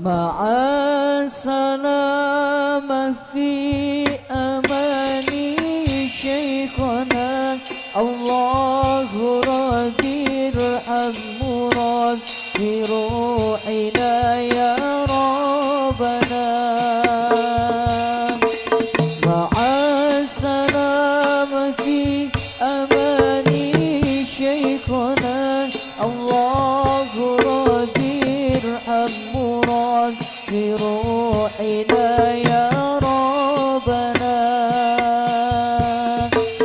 مع السلامة في أماني شيخنا الله ربي ارحم مراد بروحنا يا ربنا مع السلامة في أماني شيخنا الله ربي ارحم مراد بروحنا يا ربنا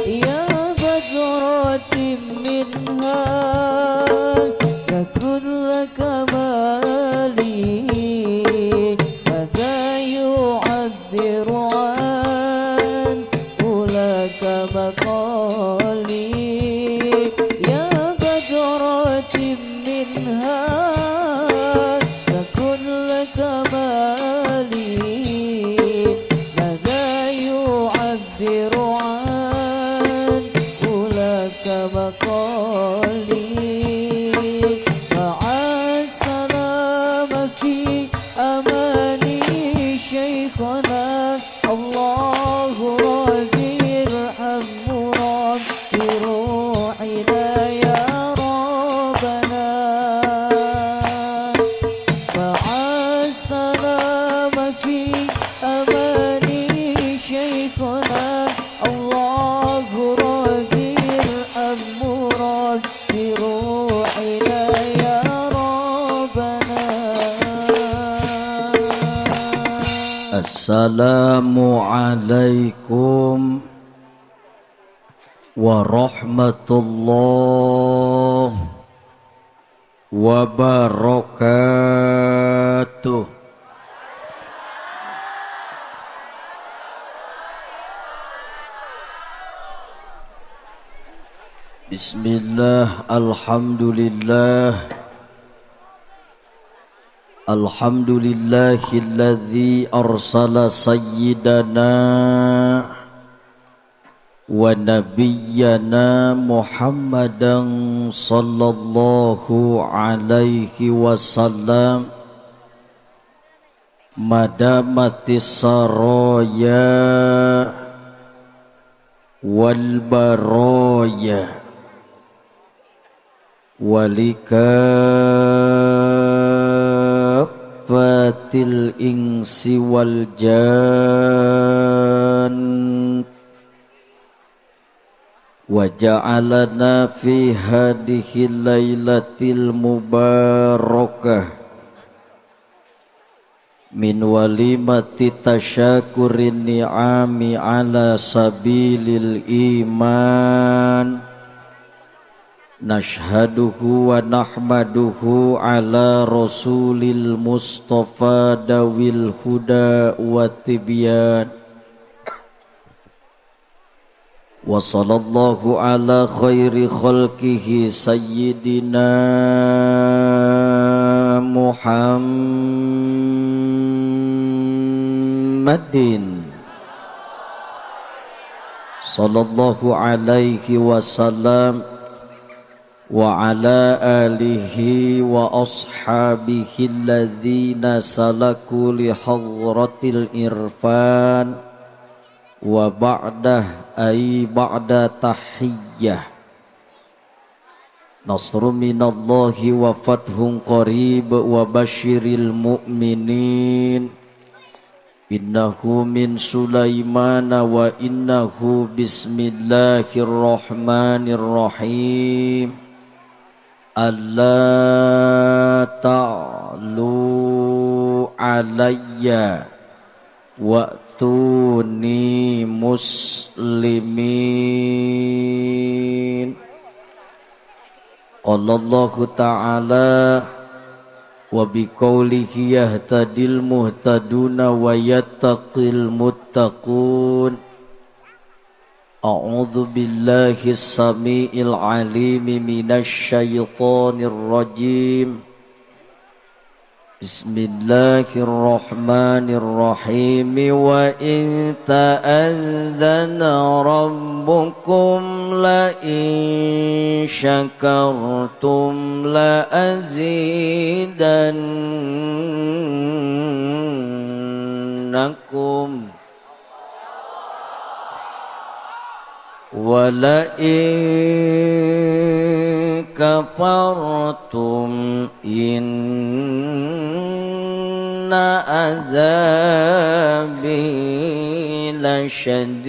يا بدرة منها ككل كمالي ماذا يعبر عن أولاك مقالي يا بدرة منها ككل كمالي ماذا يعبر عن أولاك مقالي مع السلامة في أماني شيخنا الله ربي ارحم مراد بروحنا يا ربنا مع السلامة في أماني شيخنا الله ربي ارحم مراد بروحنا يا ربنا. Assalamualaikum warahmatullahi wabarakatuh. Bismillah, alhamdulillah, alhamdulillahilladzi arsala sayyidana wa nabiyyana Muhammadan sallallahu alaihi wasallam madamatis saraya wal baraya walikafatil insi wal jan wa ja'alana fi hadhihi lailatil mubarakah min walimati tasyakurin ni'ami ala sabilil iman nashhaduhu wa nahmaduhu ala rasulil mustafa dawil huda wa tibyan wa sallallahu ala khairi khalqihi sayyidina Muhammadin sallallahu alaihi wasallam wa ala alihi wa ashabihi alladhina salaku li hadratil irfan wa ba'dah ay ba'da tahiyyah nasru minallahi wa fathun qarib wa basyiril mu'minin innahu min Sulaimana wa innahu bismillahirrahmanirrahim alla ta'lu alayya wa'tuni muslimin. Qala Allahu ta'ala wa biqaulihi yahtadil muhtaduna wa yattaqil muttaqun. A'udzu billahi as-sami'il 'alim minasy syaithanir rajim. Bismillahirrahmanirrahim. Wa in ta'adzana rabbukum la in syakartum la azidannakum wa la in kafartum inna azabi lasyadid.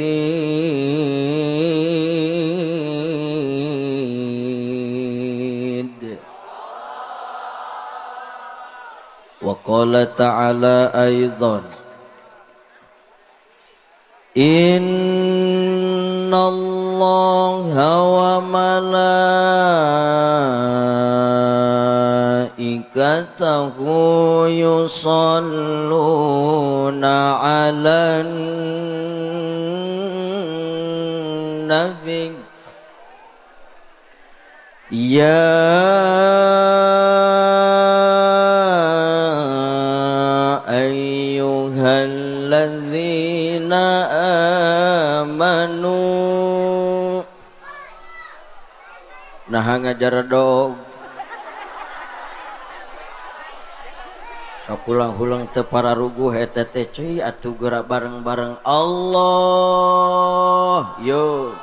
Wa qala ta'ala aidan innallaha wa malaikatahu yusalluna 'alan nabi ya ayyuhalladzina amanu. Nah ngajar dog sakulang-hulang teu pararuguh eta teh cuy atuh geura bareng-bareng Allah yo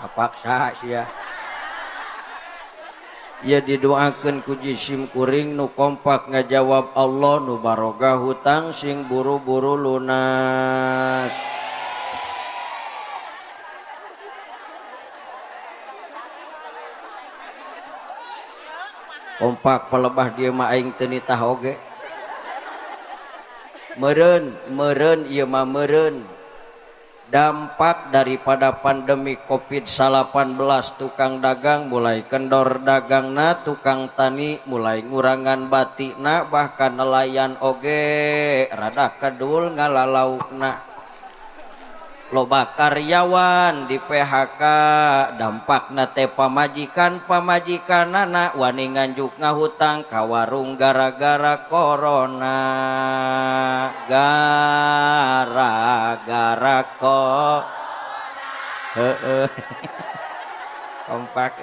kapaksa sia ya didoakeun ku jisim kuring nu kompak ngajawab Allah nu barogah hutang sing buru-buru lunas. Kompak pelebah dia mah aing teu nitah oge. Meureun ieu mah meureun. Dampak daripada pandemi Covid-19 tukang dagang mulai kendor dagangna, tukang tani mulai ngurangan batikna, bahkan nelayan oge rada kedul ngalalaukna. Loba karyawan di PHK, dampakna teh pamajikanana wani nganjuk ngahutang ka warung gara-gara corona. Gara-gara kompak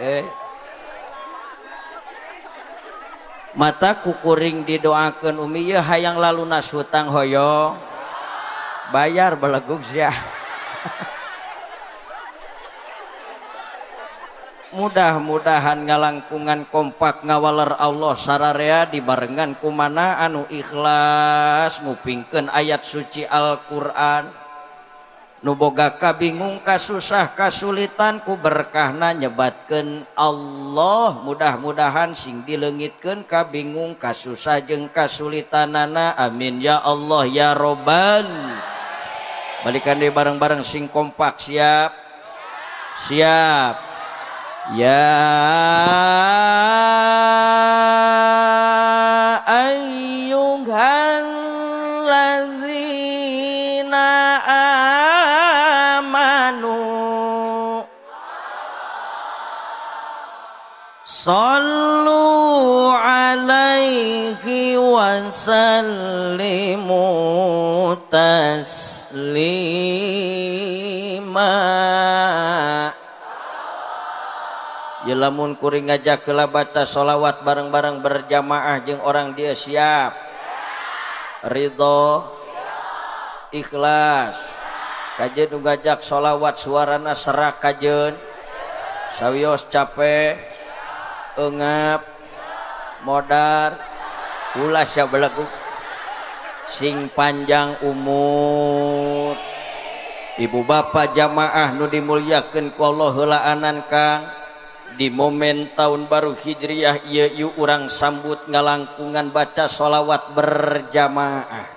mata kukuring didoakeun umi ye hayang lalunas hutang hoyong bayar belegug sia. Mudah-mudahan ngalangkungan kompak ngawaler Allah sararea dibarengan kumana anu ikhlas ngupingkeun ayat suci Al-Qur'an nu boga kabingung kasusah kasulitan ku berkahna nyebatkeun Allah. Mudah-mudahan sing dileungitkeun kabingung kasusah jeung kasulitanana amin ya Allah ya robbal. Balikan deh bareng-bareng sing kompak siap ya ayyuhalladzina amanu sallu alaihi wa sallimu taslima. Ya lamun kuring ngajak keula baca sholawat bareng-bareng berjamaah jeung orang dia siap ridho ikhlas kajeun nu ngajak sholawat suarana serak kajeun sawios capek eungap modar ulas ya belagu sing panjang umur. Ibu bapak jamaah nu dimulyakeun ku Allah heulaanan Kang di momen tahun baru Hijriah ieu urang sambut ngalangkungan baca sholawat berjamaah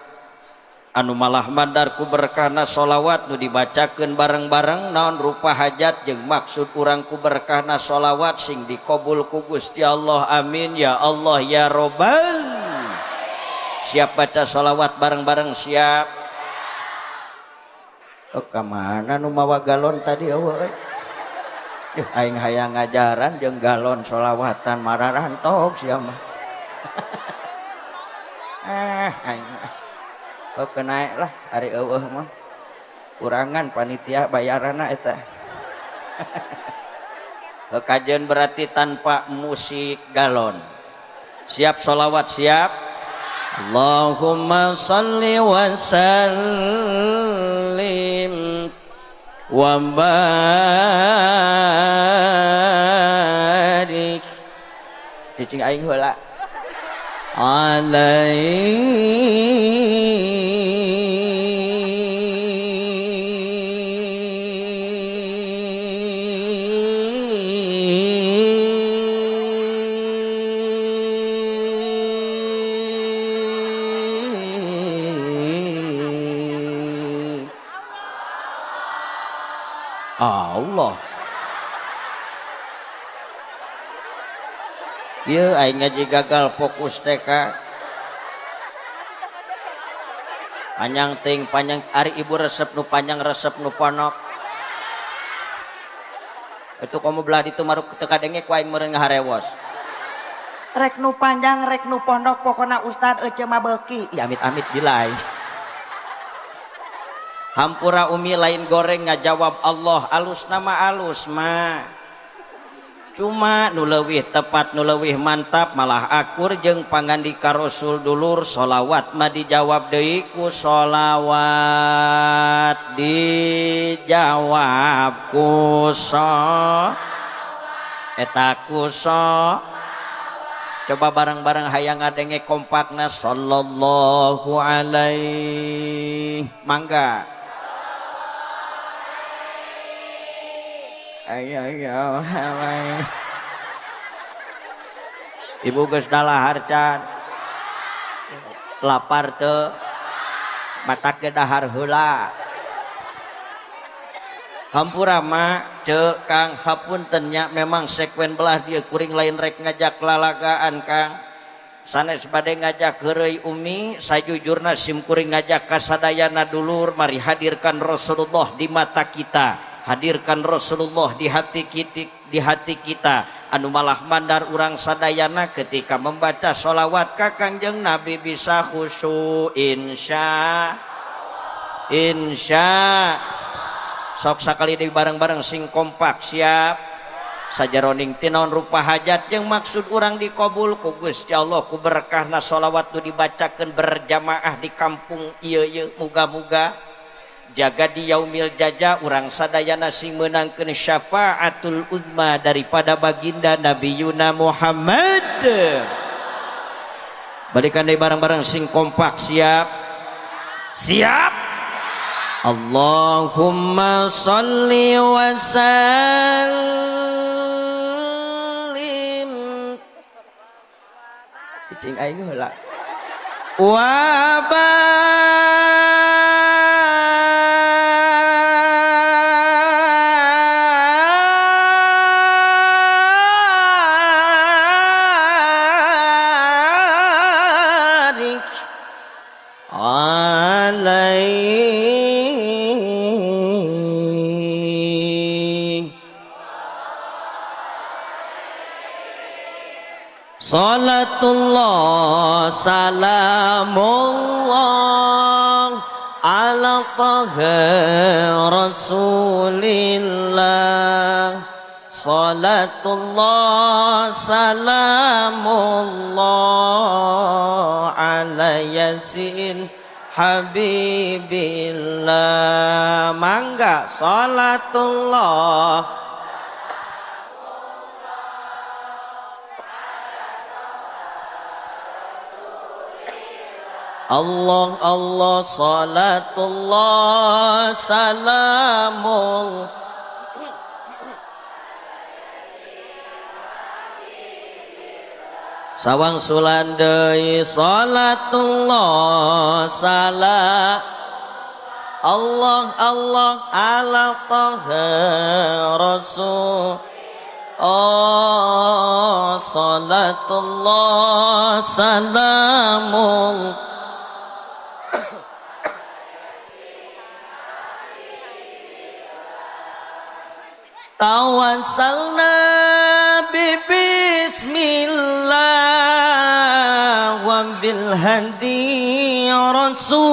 anu malah mandar ku berkahna sholawat nu dibacakeun bareng-bareng naon rupa hajat jeung maksud urang ku berkahna sholawat sing dikabul ku Gusti Allah amin ya Allah ya robbal. Siap baca sholawat bareng-bareng siap. Kamana nu mawa galon tadi eueuh aing hayang ngajaran jeung galon sholawatan mararantok sia mah Aing kena lah hari eueuh mah kurangan panitia bayaranna eta. Kajian berarti tanpa musik galon. Siap sholawat siap. Allahumma salli wa sallim wa barik. Cicing aing heula. Allah. Ieu aing ngaji gagal fokus TK. Panjang ting panjang ari ibu resep nu panjang resep nu ponok. Itu kamu belah ditu maruk teu kadenge ku aing meureun ngaharewos. Rek nu panjang rek nu pondok pokona ustad ece mah beuki. Ya amit-amit bilai. Hampura umi lain goreng ngajawab Allah alus nama alus mah cuma nu leuwih tepat nu leuwih mantap malah akur jeung pangandika Rasul dulur sholawat mah dijawab deui ku sholawat dijawab ku eta ku coba bareng-bareng hayang ngadenge kompakna sallallahu alaihi mangga. Ayo ibu geus dalahar can lapar teu matak ge dahar heula hampura mah ceuk Kang hapunten nya memang sekuen belah dieu kuring lain rek ngajak lalagaan Kang sanes bade ngajak heureuy umi sajujurna sim kuring ngajak kasadayana dulur mari hadirkan Rasulullah di mata kita. Hadirkan Rasulullah di hati kita anu malah mandar urang sadayana ketika membaca sholawat ka Kangjeng Nabi bisa khusyuk insya sok sakali deui bareng-bareng sing kompak siap sajaroning tinaon rupa hajat jeung maksud urang dikabul ku Gusti Allah ku berkahna sholawat nu dibacakeun berjamaah di kampung ieu muga-muga jaga di yaumil jaja urang sadayana sing meunangkeun syafaatul uzma daripada baginda Nabi Yuna Muhammad. Balikan deui bareng-bareng sing kompak siap. Allahumma sholli wa sallim. Cicing aing heula. Wa Salatullah salamullah ala taha rasulillah Salatullah salamullah ala yasin habibillah mangga salatullah Allah Allah salatullah salamul sawang sulan deui salatullah salam Allah Allah ala taha rasul oh salatullah salamul tawassalna bi bismillah hadi Rasulillah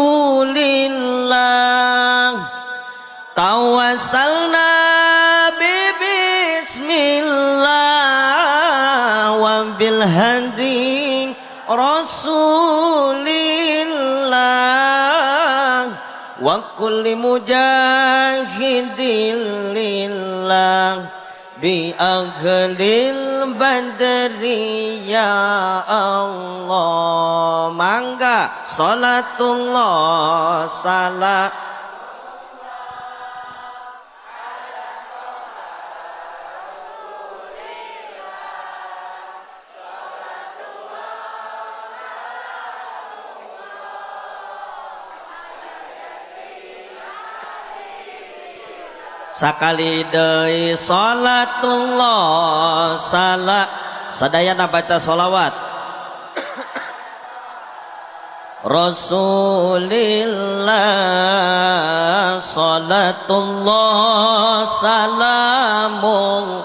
tawassalna bi bismillah wa bil hadi Rasulillah wa kulli mujahidin lillah bi aghlil badri ya Allah. Mangga salatullah salam sakali deui salatullah salam sadayana baca sholawat Rasulillah salatullah salamul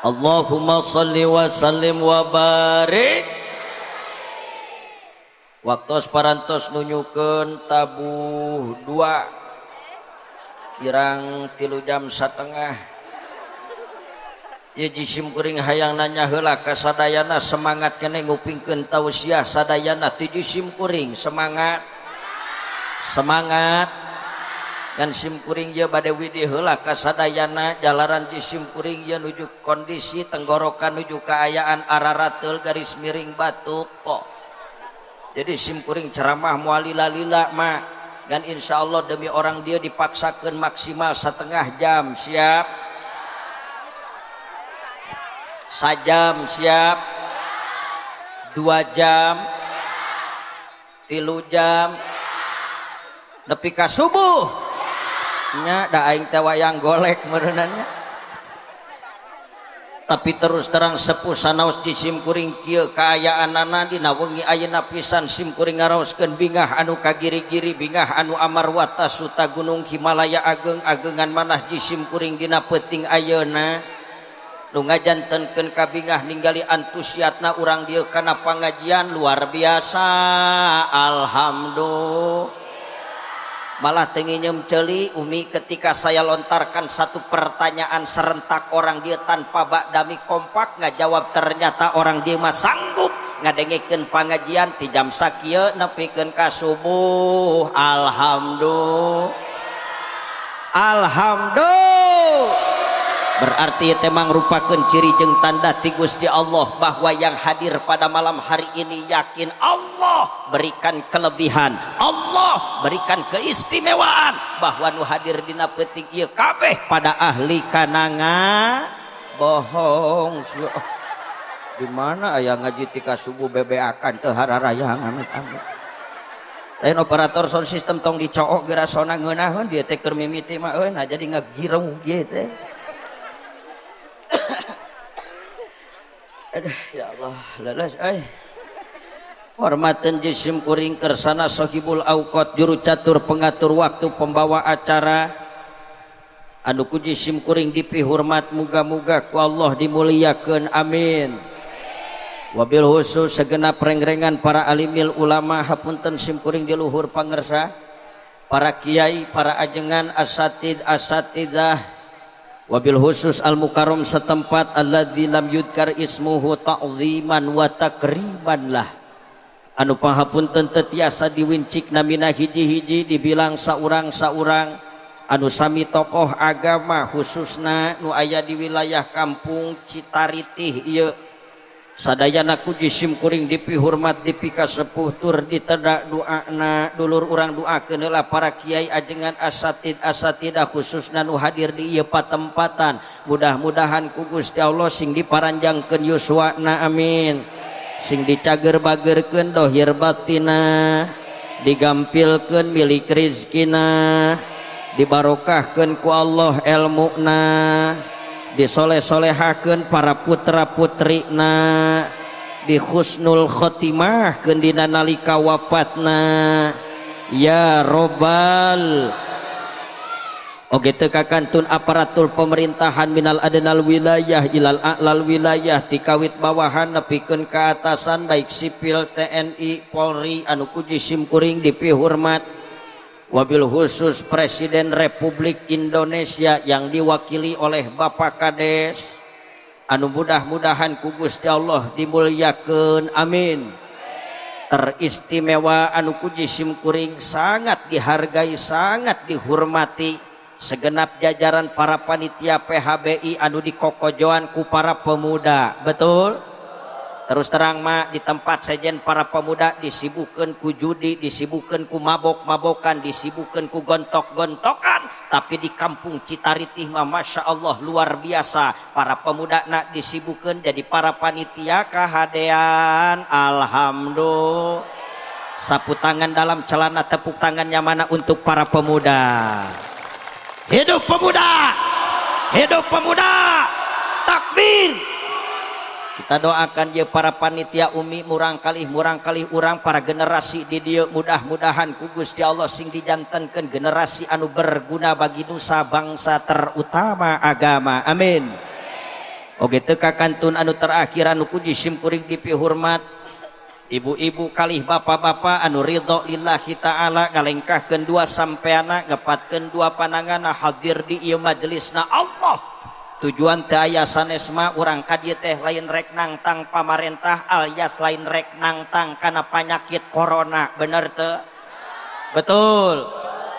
Allahumma salli wa sallim wa barik. Waktu parantos nunyukeun tabuh 2 kirang 3 jam setengah. Ye jisim kuring hayang nanya heula ka sadayana semangat keneh ngupingkeun tausiah sadayana ti jisim kuring semangat ngan sim kuring ye bade widih heula ka sadayana jalaran jisim kuring ye nuju kondisi tenggorokan nuju kaayaan ararateul garis miring batuk kok. Jadi sim kuring ceramah mualila-lila mak dan insya Allah demi orang dia dipaksakan maksimal 1/2 jam siap sajam siap 2 jam 3 jam nepi ka subuh nya da aing teh wayang golek meureunannya. Tapi terus terang sepuh sanaos di sim kuring kieu kaayaanana dina wengi ayeuna pisan sim kuring ngaraoskeun bingah anu kagiri-giri bingah anu amarwata suta gunung Himalaya ageng agengan manah di sim kuring dina peuting ayeuna nu ngajantenkeun ka bingah ningali antusiasna urang dieu kana pangajian luar biasa alhamdulillah. Malah tenginyem celi umi ketika saya lontarkan satu pertanyaan serentak orang dia tanpa bakdami kompak ngajawab ternyata orang dia mah sanggup ngadengikeun pangajian ti jam sakieu nepikeun ka subuh alhamdulillah berarti teh mangrupakeun ciri jeung tanda ti Gusti Allah bahwa yang hadir pada malam hari ini yakin Allah berikan kelebihan, Allah berikan keistimewaan bahwa nu hadir dina peuting ieu kabeh pada ahli kananga bohong. Di mana aya ngaji tika subuh bebeakan teu hararayangan amit-amit. Lain operator sound system tong dicook geura sona ngeunaheun dieu teh keur mimiti mah euy nah jadi ngagirung dieu teh. Aduh ya Allah leles hormateun jisim kuring kersana sahibul auqat juru catur pengatur waktu pembawa acara anu ku jisim kuring dipihormat muga-muga ku Allah dimuliakeun amin. Wabil khusus segenap rengrengan para alimil ulama hapunten sim kuring di luhur pangersa para kiai para ajengan asatidah wabil khusus al mukarram setempat alladzi lam yudkar ismuhu ta'ziman wa takriban lah anu pangapunten teu tiasa diwincik namina hiji-hiji dibilang saurang-saurang anu sami tokoh agama khususna nu aya di wilayah kampung Citaritih ieu sadayana ku jisim kuring dipihormat dipika sepuh tur ditedak doana dulur urang doakeun heula para kiai ajengan asatidah khususna nu hadir di ieu patempatan mudah-mudahan ku Gusti Allah sing diparanjangkeun yuswana amin sing dicager-bagerkeun dohir batina digampilkeun milik rizkina dibarokahkeun ku Allah ilmuna disoleh-solehakeun para putra-putrina di husnul khotimah keun dina nalika wafatna ya robbal oge teu kakantun aparatur pemerintahan minal adnal wilayah ilal a'lal wilayah tikawit bawahan nepikeun ka atasan baik sipil TNI Polri anu kuji simkuring dipihormat wabil khusus Presiden Republik Indonesia yang diwakili oleh Bapak Kades anu mudah-mudahan ku Gusti Allah dimulyakeun amin. Teristimewa anu kuji simkuring sangat dihargai sangat dihormati segenap jajaran para panitia PHBI anu dikokojoan ku para pemuda betul terus terang mah di tempat sejen para pemuda disibukkeun ku judi disibukkeun ku mabok-mabokan disibukkeun ku gontok-gontokan tapi di kampung Citaritih mah Masya Allah luar biasa para pemuda nak disibukkeun jadi para panitia kahadean alhamdulillah sapu tangan dalam celana tepuk tangannya mana untuk para pemuda. Hidup pemuda, hidup pemuda, takbir. Kita doakan ya para panitia umi murang kali urang para generasi di dieu mudah-mudahan ku Gusti Allah sing dijantenkeun generasi anu berguna bagi nusa bangsa terutama agama. Amin. Oge teu kakantun anu terakhir anu kuji simkuring dipihormat ibu-ibu kalih bapak-bapak anu ridho lillahi ta'ala ngalengkahkeun dua sampeana ngepatkeun dua pananganna hadir di ieu majelisna Allah tujuan teh aya sanesma urang ka dieu teh lain rek nangtang pamarentah alias lain rek nangtang kana panyakit corona bener teu betul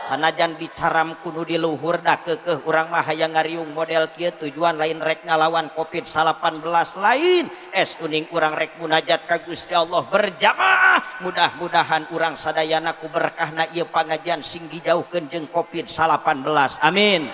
sanajan dicaram kudu di luhur da keukeuh urang mah hayang ngariung model kieu tujuan lain rek ngalawan Covid-19 lain uning urang rek munajat ka Gusti Allah berjamaah mudah-mudahan urang sadayana ku berkahna ieu pangajian sing dijauhkeun jeung Covid-19 amin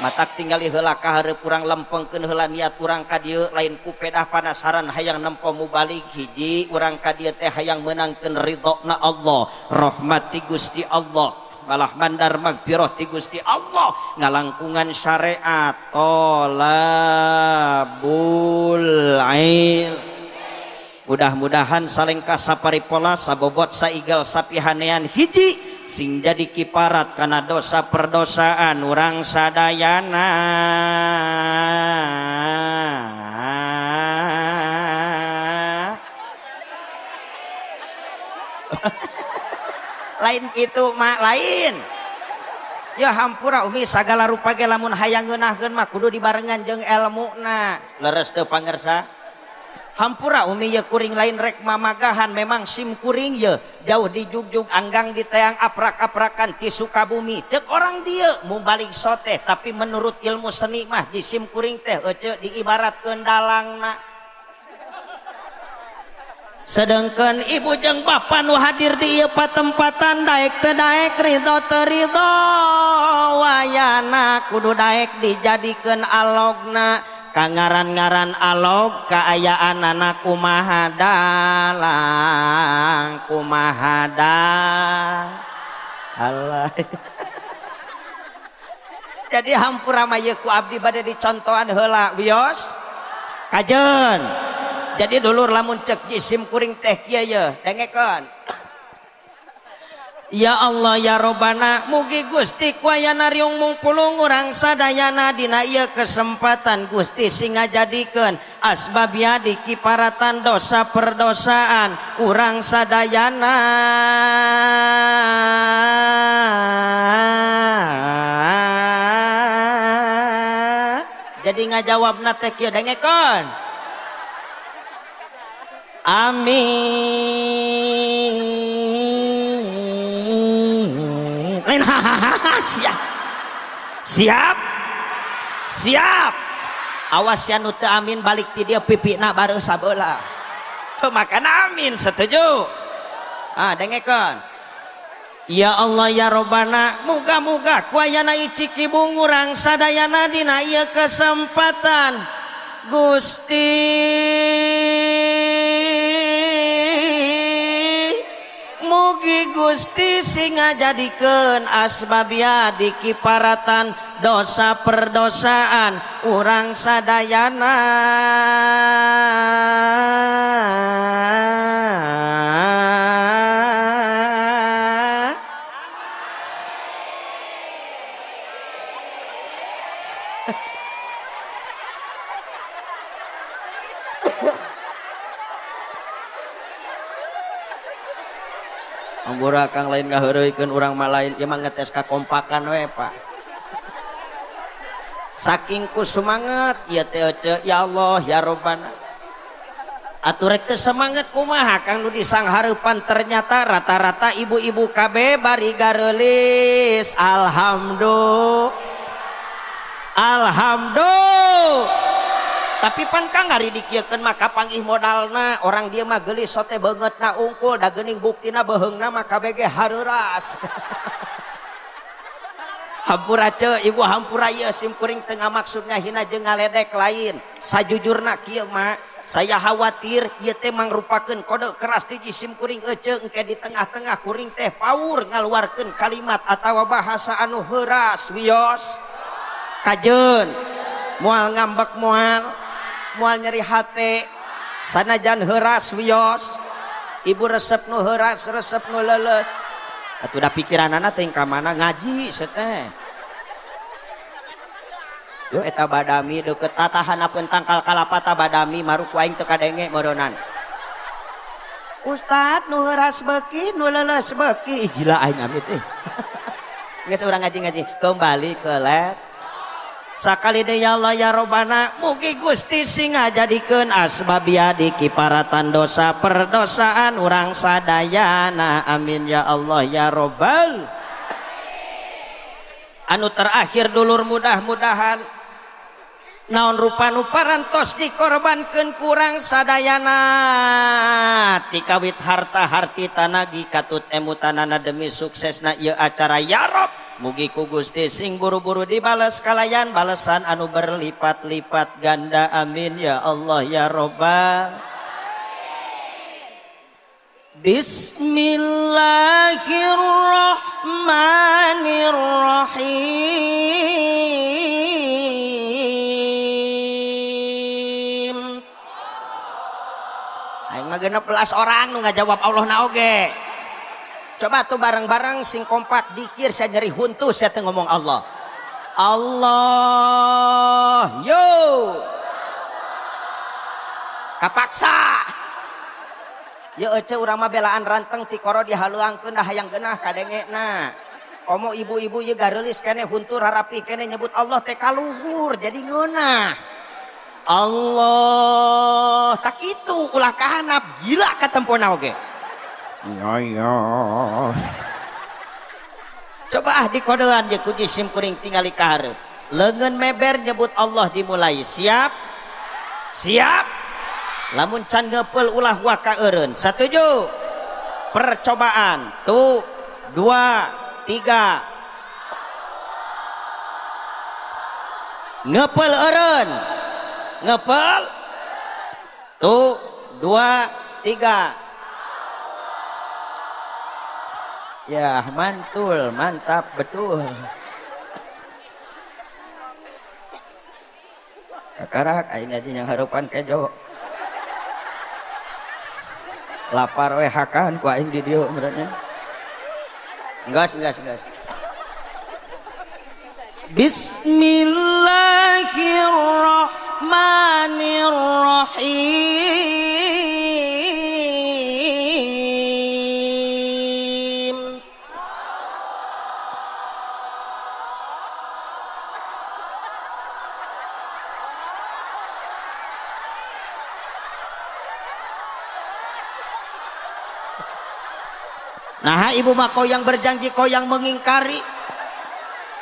matak tingali heula ka hareup urang lempengkeun heula niat urang ka dieu lain ku pedah panasaran hayang nempo mubalik hiji urang ka dieu teh hayang meunangkeun ridhona Allah rahmati Gusti Allah balah mandar magfirah ti Gusti Allah ngalangkungan syariat tolabul ilm mudah-mudahan salengkah saparipola sabobot saigal sapihanean hiji sing jadi kiparat kana dosa perdosaan urang sadayana lain itu mak lain ya hampura umi sagala rupa ge lamun hayang ngeunaheun mah kudu dibarengan jeung elmuna leres teu pangersa hampura umi ye kuring lain rek mamagahan memang sim kuring ye jauh di jugjug anggang di teang aprak-aprakan ti Sukabumi cek orang dieu mu balik soteh tapi menurut ilmu seni mah di sim kuring teh ece diibaratkeun dalangna sedangkan ibu jeung bapa nu hadir di ieu patempatan daek teu daek ridho teu ridho wayana kudu daek dijadikeun alogna kangaran-ngaran alog kaayaanana kumaha dalang kumaha Allah jadi hampura mah ieu ku abdi bade dicontohan heula wios kajen jadi dulur lamun cek jisim kuring teh kieu ye dengekeun ya Allah ya Robbana mugi Gusti kuayana riung mungpulung urang sadayana dina ieu kesempatan Gusti sing ngajadikeun asbabnya dikiparatan dosa perdosaan urang sadayana jadi ngajawabna teh kieu dengekeun amin lain siap siap siap awas ya nu teu amin balik ti dia pipina baru sabeula makan amin setuju dengekeun ya Allah ya Robbana muga-muga kuayana icik ibung urang sadayana dina ieu kesempatan Gusti mugi Gusti sing ngajadikeun asbabia dikiparatan dosa perdosaan urang sadayana Ambura kang lain ngaheureuikeun urang mah lain ieu mah ngetes kakompakan we Pak. Saking ku semangat ieu teh ya Allah ya Rabbana. Atuh rek teu semangat kumaha kang nu disanghareupan ternyata rata-rata ibu-ibu KB bari gareulis alhamdulillah. Tapi pan kang ngari dikiekeun maka panggih modalna orang dia mah geulis sote beungeutna ungkul da geuning buktina beheungna mah kabeh hareuras. Hampura ce ibu hampura ieu simkuring teu ngamaksudna hina jeung ngaledek lain. Sajujurna kieu mah saya khawatir ieu teh mangrupakeun kode keras ti simkuring ece engke di tengah-tengah kuring teh paur ngaluarkeun kalimat atawa bahasa anu heuras wios. Kajeun moal ngambek moal nyeri hate sanajan heuras wios ibu resep nu heuras resep nu leuleus atuh da pikiranana teh ka mana ngaji seteh yo eta badami deukeut tatahanapeun tangkal kalapata badami maruku aing teu kadenge modonan Ustad nu heuras beuki nu leuleus beuki gila aing amit teh geus urang ngaji-ngaji kembali ke lab sakali deui ya Allah ya Rabbana mugi Gusti sing ngajadikeun asbabia di kiparatan dosa perdosaan urang sadayana amin ya Allah ya Rabbal anu terakhir dulur mudah-mudahan naon rupa nu parantos dikorbankeun kurang sadayana ti kawit harta harti tanagi katut emutanana demi suksesna ieu acara ya Rabb mugi ku Gusti sing buru-buru dibales kalayan balesan anu berlipat-lipat ganda amin ya Allah ya Rabbal Bismillahirrahmanirrahim aing mah 16 orang nu ngajawab Allah na oge. Coba tuh bareng-bareng sing kompak dikir saya nyeri huntu saya teh ngomong Allah. Allah yo. Kapaksa. Ye ece urang mah belaan ranteng ti koro dihaleuangkeun da hayang geunah kadengena. Komo ibu-ibu ye gareulis keneh huntur harapi keneh nyebut Allah teh kaluhur jadi ngeunah. Allah tak itu ulah kahanap gila ka tempona oge. Ya. Coba dikodean je ku jisim kuring tingali ka hareup. Leungeun meber nyebut Allah dimulai. Siap? Siap. Lamun can ngeupel ulah wa ka eureun. Satuju. Percobaan. 2 3. Ngeupel eureun. Ngeupel. 2 3. Ya mantul mantap betul kakarak aing aja yang harapan kejo lapar we hakan ku aing di dieu benernya enggas Bismillahirrahmanirrahim Nah ibu mah koyang berjanji koyang mengingkari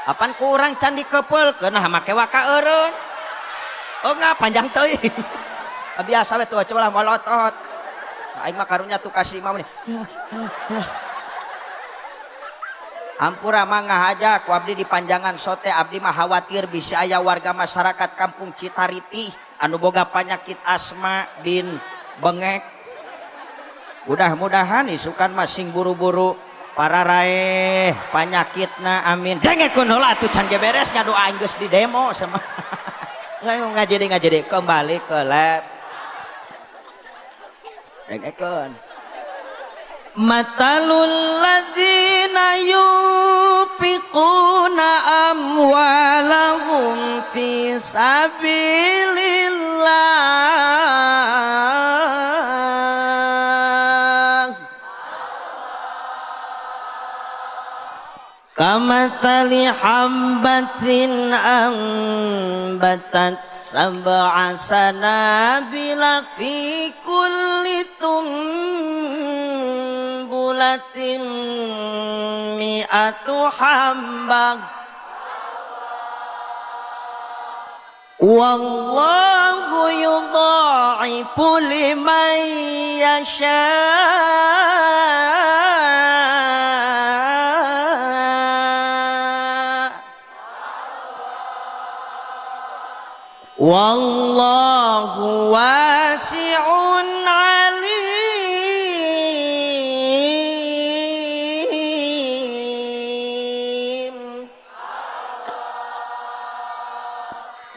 apan kurang can dikeupelkeun nah make waka eureun oh enggak panjang teuing biasa we tuh coba lah molotot aing mah karunya tuh kasih imam nih ampura mangga aja ku abdi di panjangan sote abdi mah khawatir bisa aya warga masyarakat kampung Citariti anu boga penyakit asma bin bengek. Mudah-mudahan isukan masing buru-buru para raeh panyakitna amin. Dengekeun heula atuh can beres ngadoa geus di demo sama. ngajadi kembali ke lab. Dengekeun. Matalul ladzina yunfiquna amwalahum fi sabilillah. kamathali habbatin ambatat sab'a sanabila fi kulli sumbulatin mi'atu habbah wallahu yudha'ifu liman yasha'. Wallahu wasi'un alim.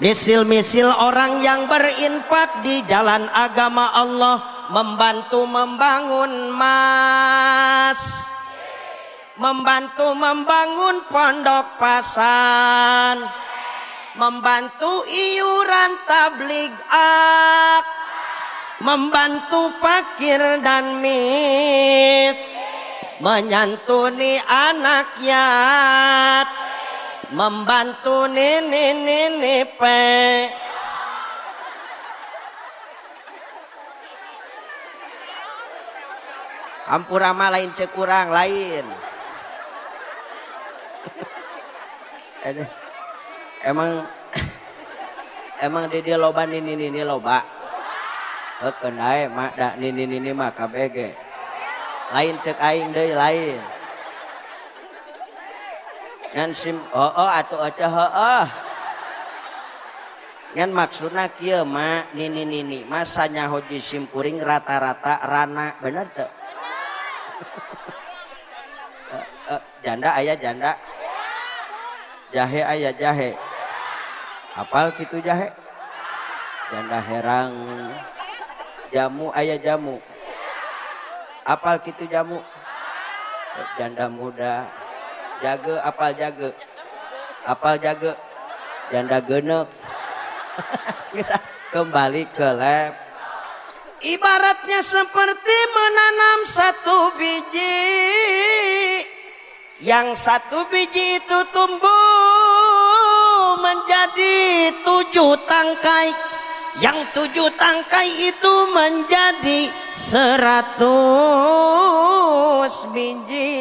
Misil-misil orang yang berinfak di jalan agama Allah, membantu membangun mas, membantu membangun pondok pasan, membantu iuran tabligh ak, membantu fakir dan mis, menyantuni anak yat, membantu nenek-nenek pe. Hampurama lain cek kurang lain. Emang dia loba nini loba kenai mak dak nini mah kabege lain cek aing deui lain ngan sim atuh aca heueuh ngan maksudna kieu mak nini masanya hoji sim kuring rata-rata rana bener teu janda aya janda jahe aya jahe apal kitu jahe janda herang jamu aya jamu apal kitu jamu janda muda jage apal jage janda geuneuk kembali ke lab ibaratnya seperti menanam satu biji yang satu biji itu tumbuh menjadi 7 tangkai, yang 7 tangkai itu menjadi 100 biji.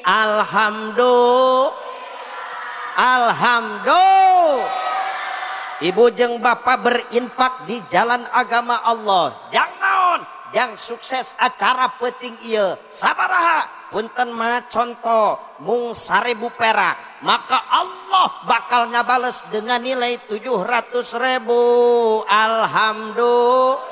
Alhamdulillah. Ibu jeung bapak berinfak di jalan agama Allah. Jang sukses acara penting ieu. Sabaraha? Punten mah contoh mung 1000 perak, maka Allah bakal ngabales dengan nilai 700.000. Alhamdulillah.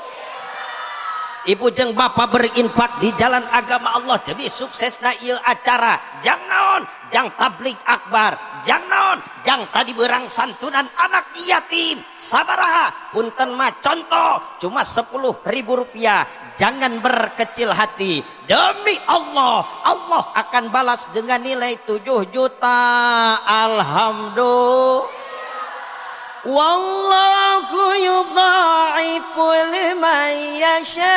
Ibu jeung bapak berinfak di jalan agama Allah demi suksesna ieu acara. Jang naon? Jang tabligh akbar. Jang naon? Jang tadi berang santunan anak yatim. Sabaraha? Punten mah contoh cuma Rp10.000. Jangan berkecil hati. Demi Allah, Allah akan balas dengan nilai 7 juta. Alhamdulillah. Wallahu yudha'ifu liman yasha'.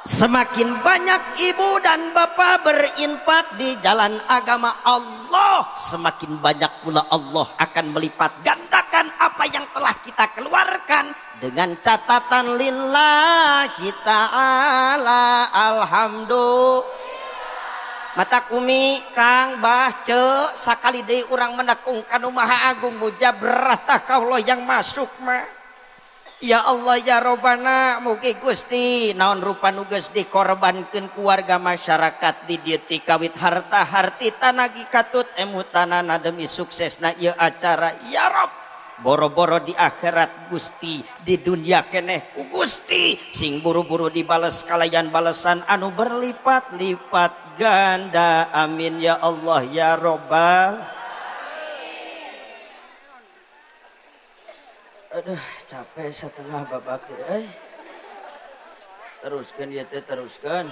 Semakin banyak ibu dan bapak berinfak di jalan agama Allah, semakin banyak pula Allah akan melipat gandakan apa yang telah kita keluarkan dengan catatan lillahi ta'ala. Alhamdulillah. Mata kumi Kang Bah ce sakali deui urang mendakung kanu Maha Agung muja beratah kaulah yang masuk mah. Ya Allah ya Robbana, mugi Gusti naon rupa nu geus dikorbankeun keluarga masyarakat di dieu ti kawit harta harti tanagi katut emutanana demi suksesna ieu acara ya Rob. Boro-boro di akhirat Gusti, di dunia keneh ku Gusti sing buru-buru dibales kalayan balesan anu berlipat-lipat ganda. Amin ya Allah ya Robbal. Aduh capek setengah babak deh. Teruskan ya teh teruskan.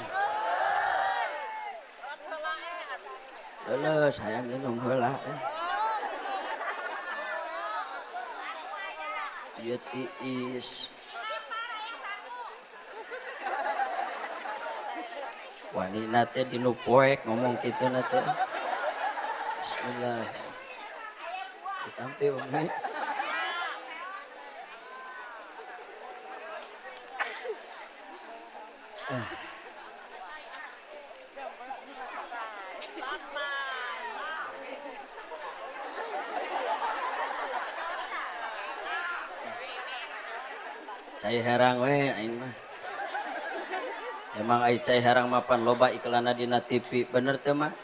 Leuh sayang minum heula Ieu tiis. wanita teh dinu poek ngomong kitu na teh. Bismillah. Ditampi umi. Cai herang we aing mah. Emang ai cai herang mapan loba iklanna dina TV, bener teu mah?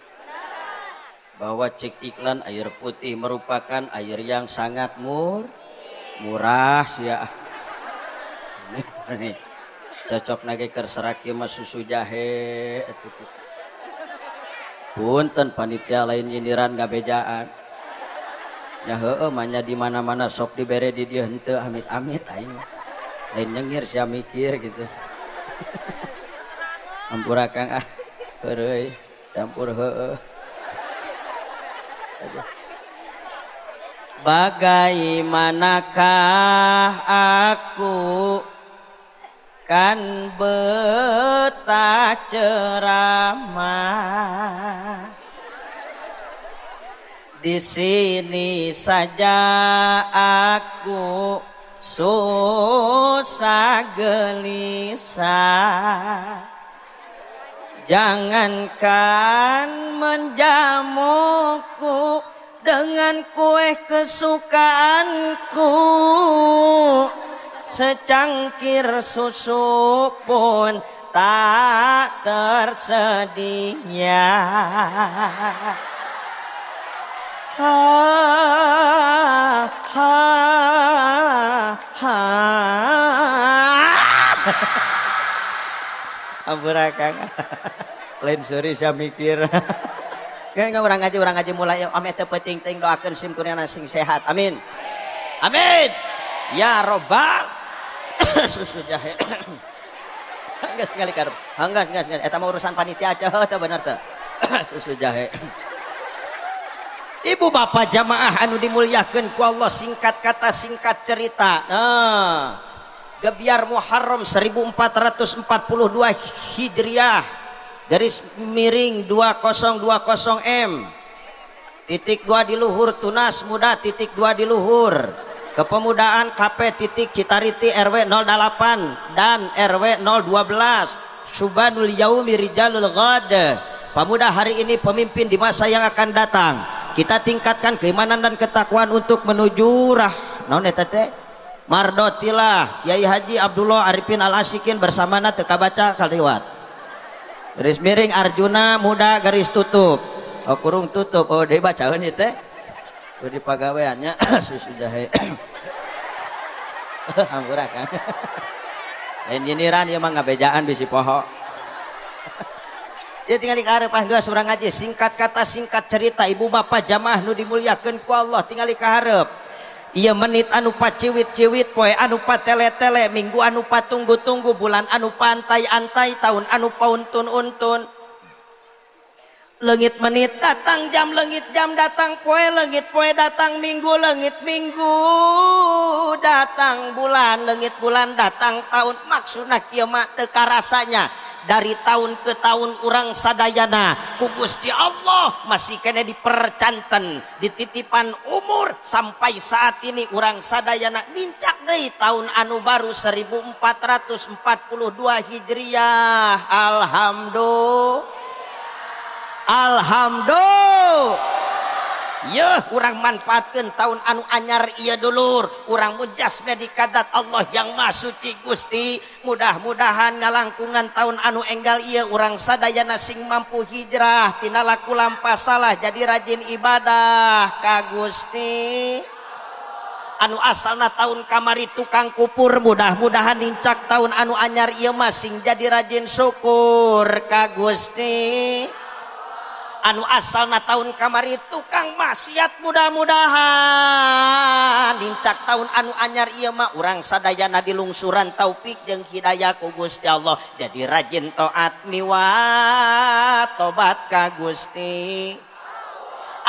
Bahwa cek iklan air putih merupakan air yang sangat murah ya. Ini cocok nage keur seraki mah susu jahe atuh. Punten panitia lain nyindiran ngabejaan. Ya heueuh manya di mana-mana sok dibere di dieu henteu amit-amit aing. Lain nyengir sia mikir gitu. Ampura Kang heureui campur heueuh. Bagaimanakah aku kan betah ceramah di sini saja aku susah gelisah, jangankan menjamuku dengan kue kesukaanku, secangkir susu pun tak tersedia. Ampura Kang. Lain seureus sia mikir. Kan urang ngaji mulai ame teu penting teuing doakeun sim kuringna sing sehat. Amin. Amin. Ya Rabbal susu jahe. Geus ningali karep. Geus eta mah urusan panitia aja teh bener teh. Susu jahe. Ibu bapak jamaah anu dimuliakeun ku Allah, singkat kata singkat cerita. Nah, Gebiar Muharram 1442 Hijriah, garis miring 2020M, titik 2 di luhur Tunas Muda, titik 2 di luhur Kepemudaan KP titik Citariti RW 08 dan RW 012 Subanul Yaumi Rijalul Ghad. Pemuda hari ini pemimpin di masa yang akan datang. Kita tingkatkan keimanan dan ketakwaan untuk menuju naon eta teh mardotilah Kiai Haji Abdullah Arifin Al Asyikin bersamana teu kabaca kaliwat. Garis miring Arjuna Muda garis tutup. Oh kurung tutup. Oh deui bacaeun ieu teh. Ku di pagaweannya susu jahe. Hampura Kang. Lain nyindiran ieu mah ngabejaan bisi poho. Ya tinggal dikarep geus urang ngaji, singkat kata singkat cerita, ibu bapak jamaah nu dimuliakeun ku Allah, tinggal dikarep. Ieu menit anu paciwit-ciwit, poe anu patele-tele, minggu anu patunggu-tunggu, bulan anu pantai-antai, tahun anu pauntun-untun. Leungit menit datang jam, leungit jam datang poe, leungit poe datang minggu, leungit minggu datang bulan, leungit bulan datang tahun. Maksudna kieu mah teu karasanya. Dari tahun ke tahun urang sadayana ku Gusti Allah masih kena dipercanten, dititipan umur sampai saat ini urang sadayana nincak deui tahun anu baru 1442 Hijriah. Alhamdulillah. Yeuh urang manfaatkeun tahun anu anyar ieu dulur, urang mujasme di kadat Allah yang Maha Suci Gusti. Mudah-mudahan ngalangkungan tahun anu enggal ieu urang sadayana sing mampu hijrah tina laku lampah salah jadi rajin ibadah ka Gusti. Anu asalna tahun kamari tukang kupur, mudah-mudahan nincak tahun anu anyar ieu mah sing jadi rajin syukur ka Gusti. Anu asalna tahun kamari tukang maksiat, mudah-mudahan nincak tahun anu anyar ieu mah urang sadayana dilungsuran taufik jeung hidayah ku Gusti Allah jadi rajin taat miwat tobat ka Gusti.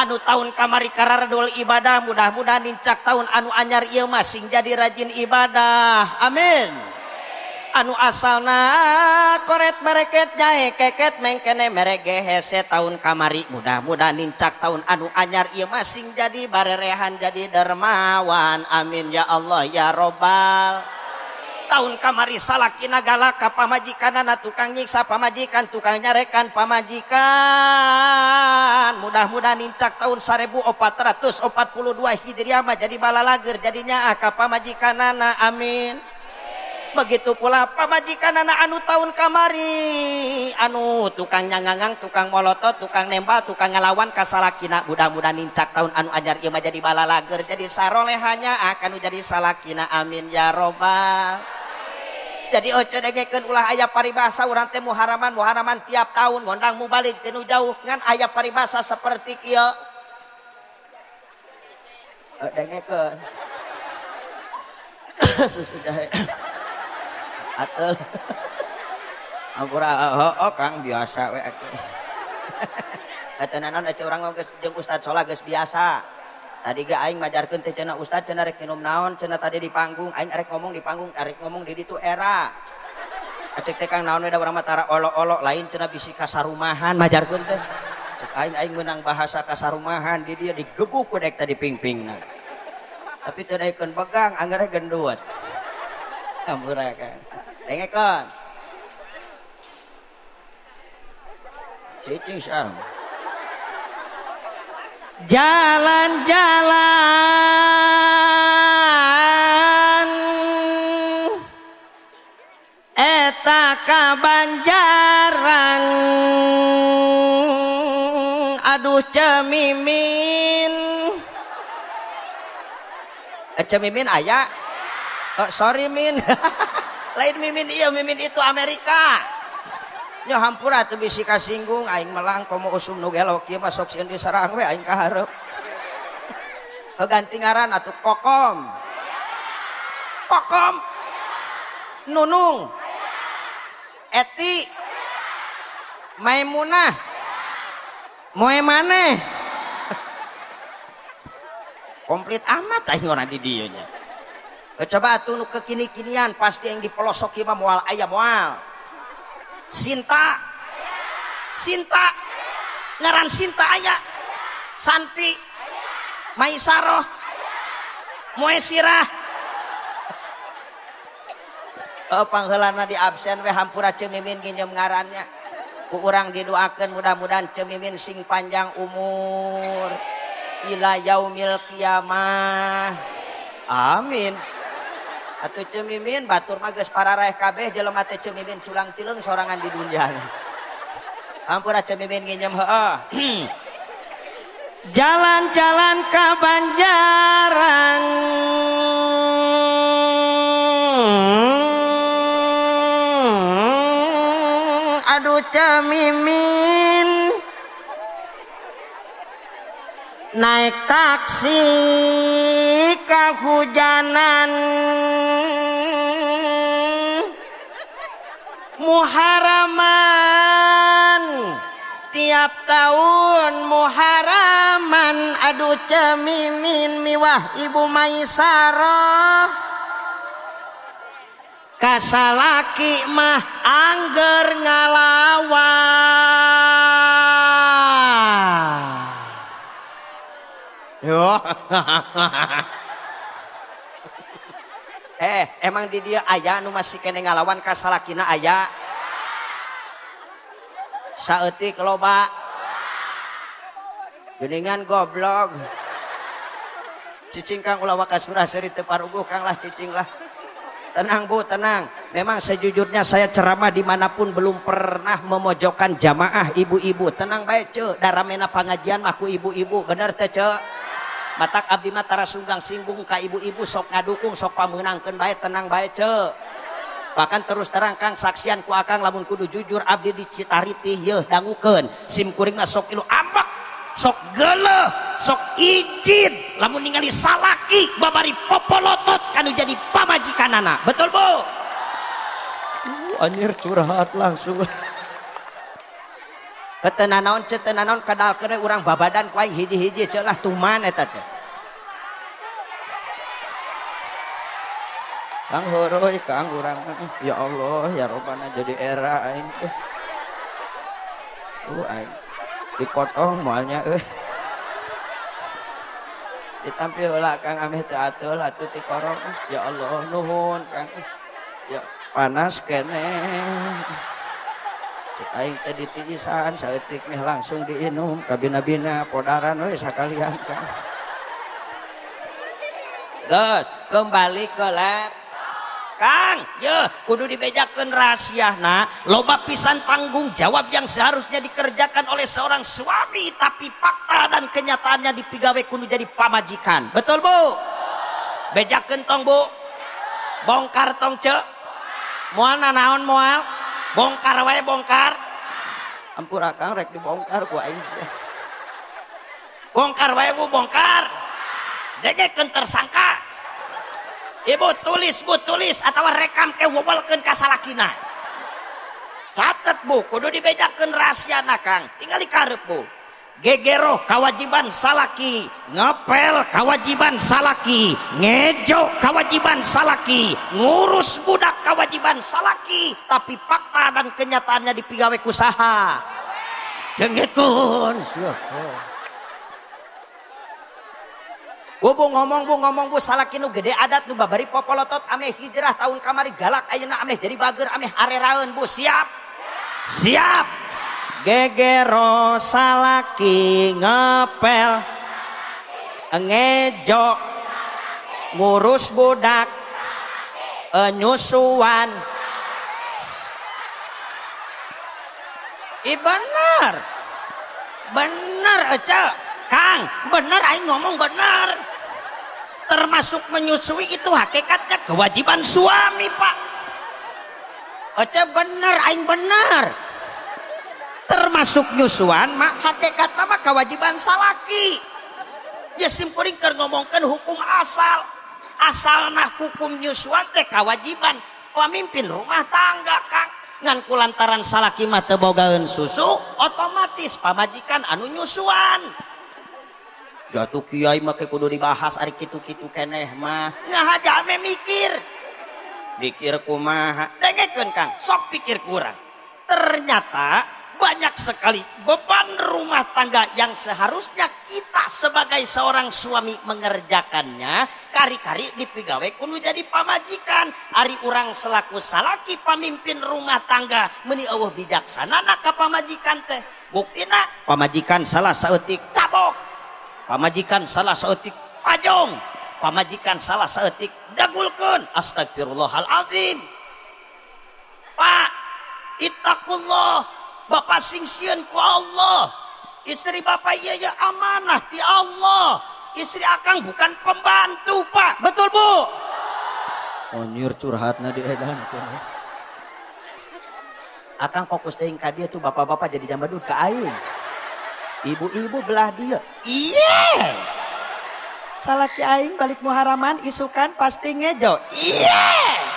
Anu tahun kamari kararedul ibadah, mudah-mudahan nincak tahun anu anyar ieu mah sing jadi rajin ibadah. Amin. anu asalna koret mereket nyahe keket mengkene merege hese tahun kamari mudah-mudahan nincak tahun anu anyar ieu masing jadi barerehan jadi dermawan amin ya Allah ya robbal tahun kamari salakina galak ka pamajikanana tukang nyiksa pamajikan tukang nyarekan pamajikan mudah-mudahan nincak tahun 1442 Hijriah mah jadi balalager jadinya ka pamajikanana amin begitu pula pamajikanana anu tahun kamari anu tukang nyangangang tukang molotot tukang nembal tukang ngelawan kasalakina mudah-mudahan nincak tahun anu anyar ieu mah jadi balalager jadi sarolehannya akan jadi salakina amin ya robbal jadi oce dengekeun ulah aya paribasa urang teh muharaman tiap tahun ngondang mubalik tinu jauh ngan aya paribasa seperti kieu dengekeun sudah atul ampura Kang biasa we eta naon ece urang geus jeung Ustad Solah geus biasa tadi ge aing majarkeun teh cenah Ustad cenah rek minum naon cenah tadi di panggung aing arek ngomong di panggung arek ngomong di ditu era cek teh Kang naon we da urang mah tara olok-olok lain cenah bisi kasarumahan majarkeun teh cek aing meunang bahasa kasarumahan di dieu digebuk ku dek tadi ping-pingna tapi teu daekeun pegang anggarnya gendut ampura Kang dengekeun cicing sam jalan-jalan eta kabanjaran aduh cemimin cemimin aya sorry min lain mimin iya mimin itu Amerika nya hampura teu bisi kasinggung aing melang komo usum nu gelok ieu mah sok sieun disarang we aing kaharep ganti ngaran atuh kokom nunung eti maimunah moe maneh komplit amat aing orang di dieu nya coba atuh nu kekini-kinian pasti yang di pelosok ieu mah moal aya moal Sinta ngaran Sinta aya Santi Maisaroh Moesirah pangheulana di absen we hampura cemimin ginjem ngarannya ku urang didoakeun mudah-mudahan cemimin sing panjang umur ila yaumil qiyamah amin atuh cemimin batur mah geus pararaeh kabeh jelema teh cemimin culang cileung sorangan di dunya ampura cemimin nginjem heueuh jalan-jalan ka Banjaran aduh cemimin naik taksi kehujanan muharaman tiap tahun muharaman aduh cemimin miwah ibu Maisarah kasalaki mah angger ngalawan yo emang di dia aya nu masih kene ngalawan kasalakina aya saeutik loba geuningan goblok cicing Kang ulah waka surah seri teu paruguh Kang lah cicing lah tenang Bu tenang memang sejujurnya saya ceramah dimanapun belum pernah memojokkan jamaah ibu-ibu tenang bae ceu daramena pangajian mah ku ibu-ibu bener teh ceu matak abdi mah tara sunggang singgung ka ibu-ibu sok ngadukung sok pameunangkeun bae tenang bae ceu bahkan terus terang Kang saksian ku akang lamun kudu jujur abdi di Citariti yeuh dangukeun sim kuring mah sok ilu ambek sok geuleuh sok ijin lamun ningali salaki babari popolotot kanu jadi pamajikanana betul Bu anjir curhat langsung Ketenanaon cetenanaon kadalkeun urang babadan ku aing hiji-hiji ceuk lah tuman eta teh. Kang heureui Kang urang ya Allah ya Robbana jadi era aing teh aing dipotong moalnya ditampil heula Kang ameh teu atul atuh ti korong ya Allah nuhun Kang ya panas keneh cek aing teh ditiisan saeutik meh langsung diinum kabina-bina podaran we sakalian Kang geus kembali ke lab Kang, kudu dibejakeun rahasiana. Loba pisan tanggung jawab yang seharusnya dikerjakan oleh seorang suami, tapi fakta dan kenyataannya dipigawe kudu jadi pamajikan. Betul Bu? Bejakeun tong Bu. Bongkar tong ce. Moal nanaon moal? Bongkar wae bongkar. Ampura Kang rek dibongkar ku aing sia. Bongkar wae Bu bongkar. Degekeun tersangka. Ibu tulis atau rekam ke wawalkeun ka salakina. Catet Bu, kudu dibedakeun rahasiana Kang. Tinggal dikarep Bu. Gegero kewajiban salaki, ngepel kewajiban salaki, ngejo kewajiban salaki, ngurus budak kewajiban salaki, tapi fakta dan kenyataannya dipigawe ku saha? Jenggetun. Bu ngomong Bu salaki nu gede adat nu babari popolotot ameh hijrah tahun kamari galak ayeuna ameh jadi bager ameh areraeun Bu siap gegero salaki ngepel ngejo ngurus budak nyusuan bener aja Kang bener aing ngomong bener termasuk menyusui itu hakikatnya kewajiban suami Pak Oce bener aing bener termasuk nyusuan mak hakikatnya mah kewajiban salaki ya simkuring keur ngomongkeun hukum asalna hukum nyusuan teh kewajiban pemimpin rumah tangga Kang ngan kulantaran salaki mah teu bogaeun susu otomatis pamajikan anu nyusuan jatuh kiai mah kudu dibahas ari kitu-kitu keneh mah ngahaja ame mikir kumaha dengekeun Kang sok pikir kurang ternyata banyak sekali beban rumah tangga yang seharusnya kita sebagai seorang suami mengerjakannya kari-kari dipigawe kudu jadi pamajikan ari urang selaku salaki pamimpin rumah tangga meuni eueuh bijaksana ka pamajikan teh buktina pamajikan salah saeutik cabok pamajikan salah saeutik pajong pamajikan salah saeutik dagulkeun astagfirullahalazim Pak ittaqullah Bapak singsian ku Allah istri Bapak iya amanah ti Allah istri akang bukan pembantu Pak betul Bu onyur curhatna di edan akang fokus teuing ka dieu tuh bapak-bapak jadi jambadut ka aing ibu-ibu belah dia yes salaki aing balik muharaman isukan pasti ngejo yes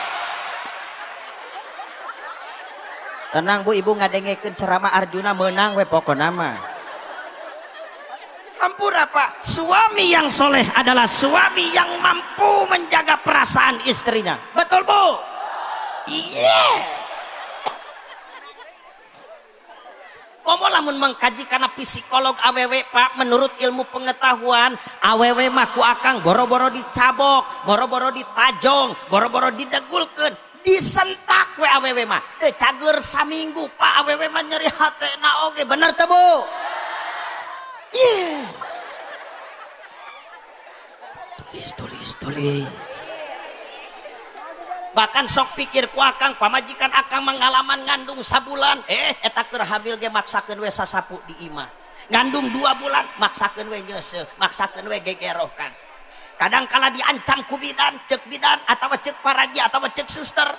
tenang Bu ibu ngadengekeun ceramah Arjuna menang we pokona mah ampura Pak suami yang soleh adalah suami yang mampu menjaga perasaan istrinya betul Bu yes komo lamun mengkaji karena psikolog awewe Pak menurut ilmu pengetahuan awewe mah ku akang boro-boro dicabok boro-boro ditajong boro-boro didegulkeun disentak we awewe mah teu cager saminggu Pak awewe mah nyeri hatena oge bener teu Bu yes tulis bahkan sok pikir ku akang pamajikan akang mengalaman ngandung sabulan eta keur hamil ge maksakeun we sasapu di imah ngandung 2 bulan maksakeun we nyeuseuh maksakeun we gegeroh Kang kadang kala diancam ku bidan cek bidan atawa cek paraji atawa cek suster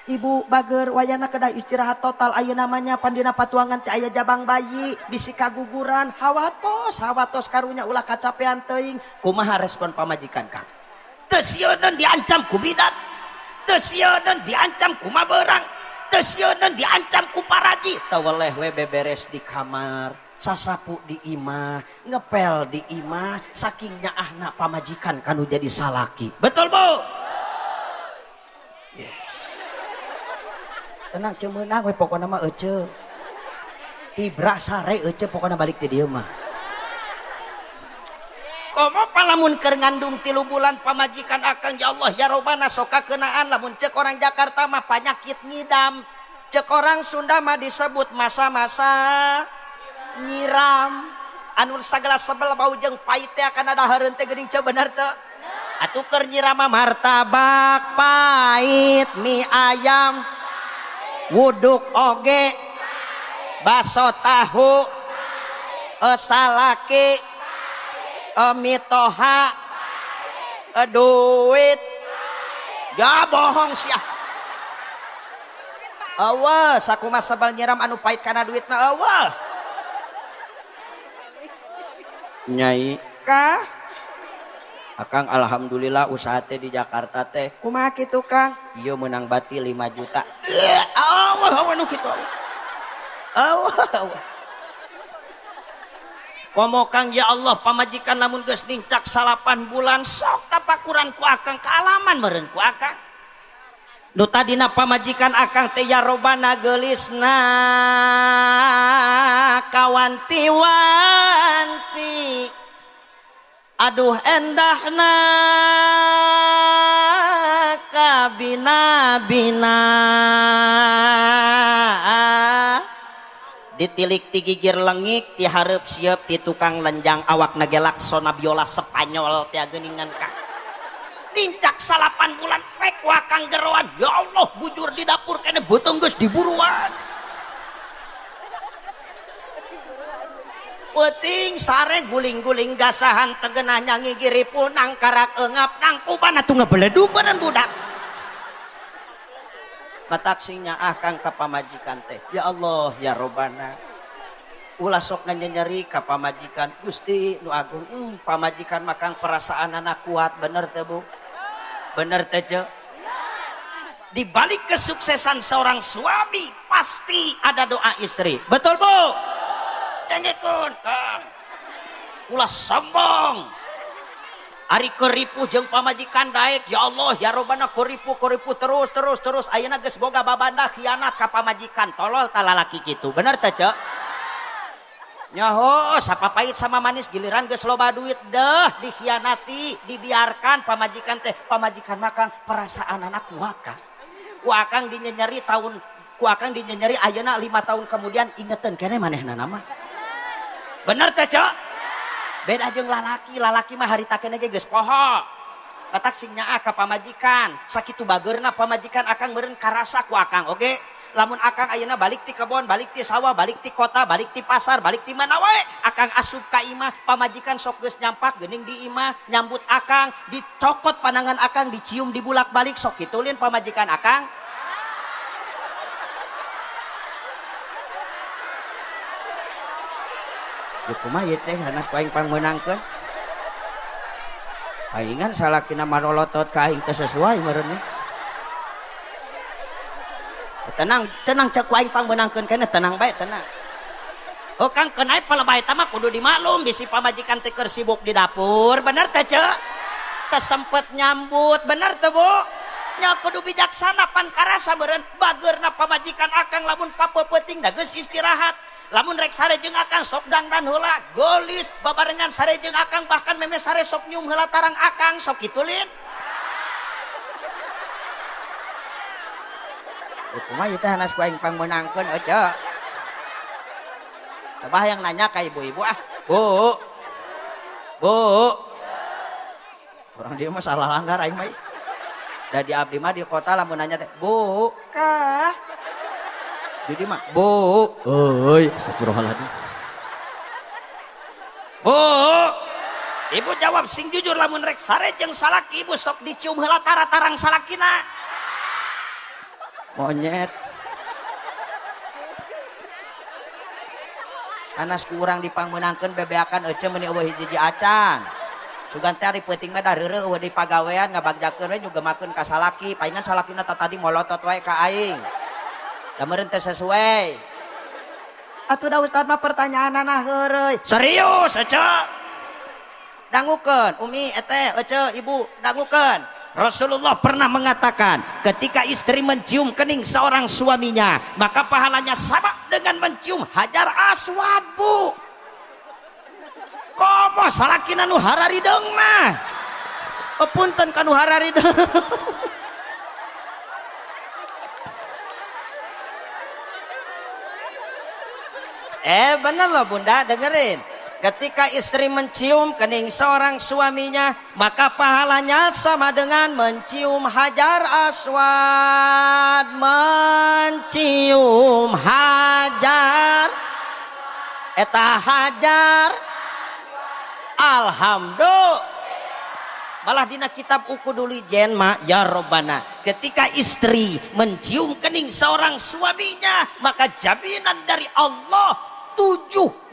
ibu bager wayana kedah istirahat total aya namanya pandina patuangan teh aya jabang bayi bisi kaguguran hawatos karunya ulah kacapean teuing kumaha respon pamajikan Kang teu sieun diancam ku bidan teu sieun diancam ku mabeurang teu sieun diancam ku paraji teu weleh we beberes di kamar sasapu di imah ngepel di imah saking nyaahna pamajikan kanu jadi salaki betul Bu tenang cemeunang we pokona mah ece tibra sare ece pokona balik ti dieu mah komo palamun keur ngandung 3 bulan pamajikan akang ya Allah ya robana sok kakeunaan lamun cek orang Jakarta mah panyakit ngidam cek orang Sunda mah disebut masa-masa nyiram anu sagala sebel bau jeung pait teh akan ada heureun teh geuning teu bener teu atuh keur nyiram mah martabak pait mie ayam wuduk oge baso tahu salaki mitoha duit gak bohong sia awas aku mah sabal nyiram anu pait kana duit mah awal Nyai kah akang alhamdulillah usaha teh di Jakarta teh kumaha kitu Kang ieu meunang bati 5 juta Allah nu kitu Allah komo Kang ya Allah pamajikan lamun geus nincak 8 bulan sok tapakuran ku akang kaalaman meureun ku akang nu tadina pamajikan akang teh ya robana geulisna kawanti-wanti aduh endahna kabina-bina ditilik ti gigir lengik ti hareup sieup ti tukang lenjang awak ge laksona biola Spanyol teh geuningan Kang nincak 8 bulan pek ku akang geroan ya Allah bujur di dapur kene beuteung geus diburuan peuting sare guling-guling gasahan tegenah nyanyi giripun nang karak eungap nang kubana tu ngebeledu badan budak mataksinya Kang ka pamajikan teh ya Allah ya robana ulah sok nyeri ka pamajikan Gusti nu agung pamajikan makang perasaan anak kuat bener teh Bu bener teh ce di balik kesuksesan seorang suami pasti ada doa istri betul Bu dengekeun Kang ulah sombong ari keripu jeung pamajikan daek ya Allah ya robana keripu terus ayeuna geus boga babanda khianat ka pamajikan tolol tah lalaki kitu bener teh ce nyaho sapapait sama manis giliran geus loba duit deh dikhianati dibiarkan pamajikan teh pamajikan makang perasaan anak kuat Kang ku akang dinyenyeri tahun ku akang dinyenyeri ayeuna 5 tahun kemudian ingeteun keneh manehna nama bener teh ce beda jeung lalaki mah harita kene ge geus poho batak sing nyaa ka pamajikan sakitu bageurna pamajikan akang meureun karasa ku akang oge lamun akang ayeuna balik ti kebon balik ti sawah balik ti kota balik ti pasar balik ti mana wae akang asup ka imah pamajikan sok geus nyampak geuning di imah nyambut akang dicokot pandangan akang dicium dibulak-balik sok kitu lin pamajikan akang kumaha ieu teh hanas ku aing pangmeunangkeun paingan salakina marolotot ka aing teu sesuai meureun tenang cek ku aing pangmeunangkeun keneh tenang bae tenang oh Kang kenai palebay tah mah kudu dimaklum bisi pamajikan teh keur sibuk di dapur bener teh ce teu sempet nyambut bener teh Bu nya kudu bijaksana pan karasa meureun bageurna pamajikan akang lamun papeuting da geus istirahat lamun rek sare jeung akang sok dangdan heula golis babarengan sare jeung akang bahkan meme sare sok nyium heula tarang akang sok kitu lin kumaha ieu teh hanas ku aing pangmeunangkeun ece coba yang nanya ka ibu-ibu Bu orang dia mah salah langgar aing mah da di abdi mah di kota lamun nanya teh Bu kah jadi mah Bu euy astagfirullahaladzim Bu ibu jawab sing jujur lamun rek sare jeung salaki ibu sok dicium heula tarang salakina monyet anas kurang dipangmeunangkeun bebeakan ece meuni eueuh hiji acan sugan teh ari peuting mah da reureuh eueuh di pagawean ngabagjakeun we nyugemakeun ka salaki paingan salakina tadi molotot wae ka aing da meureun teh sesuai atuh da ustad mah pertanyaanna heureuy serius ece dangukeun umi ete ece ibu dangukeun Rasulullah pernah mengatakan ketika istri mencium kening seorang suaminya maka pahalanya sama dengan mencium Hajar Aswad, Bu. Komo salakina nu hararideng mah. Punten kanu hararideng. Bener loh Bunda, dengerin. Ketika istri mencium kening seorang suaminya, maka pahalanya sama dengan mencium Hajar Aswad. Mencium Hajar. Eta Hajar. Alhamdulillah. Malah dina kitab Ukuduli Jenma ya Robbana, ketika istri mencium kening seorang suaminya, maka jaminan dari Allah 70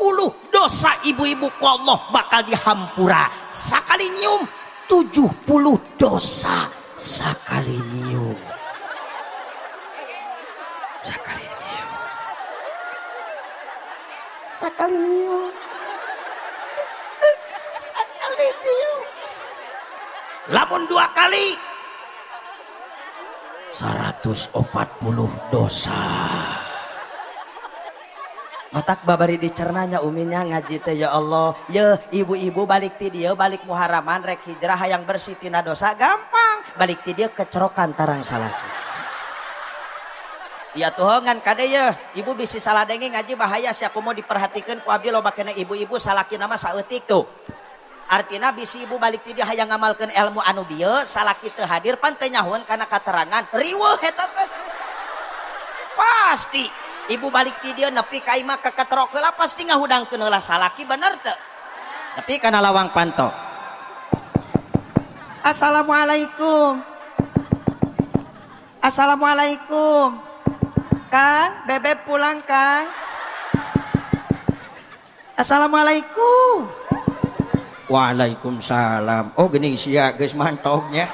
dosa ibu-ibu ku Allah bakal dihampura. Sakali nyium 70 dosa. Sakali nyium. Sakali nyium. Sakali nyium. Sakali nyium. Lamun 2 kali 140 dosa. Matak babari dicernanya uminya ngaji teh ya Allah. Ya ibu-ibu balik ti dia balik muharaman rek hijrah hayang bersih tina dosa gampang. Balik ti dia kecerokan tarang salaki. Ya tuhongan kade ya ibu bisi salah denge ngaji bahaya sia kumo diperhatikeun ku abdi loba kena ibu-ibu salaki nama saeutik tuh. Artina bisi ibu balik ti dia hayang ngamalkeun ilmu anu dieu salaki teu hadir pan teu nyahoeun kana katerangan riweuh eta teh. Pasti ibu balik ti dia nepi ka imah ka katerok heula pasti ngahudangkeun heula salaki bener teu? Nepi kana lawang panto. Assalamualaikum. Assalamualaikum. Kang, bebek pulang, Kang. Assalamualaikum. Waalaikumsalam. Oh geuning sia geus mantognya.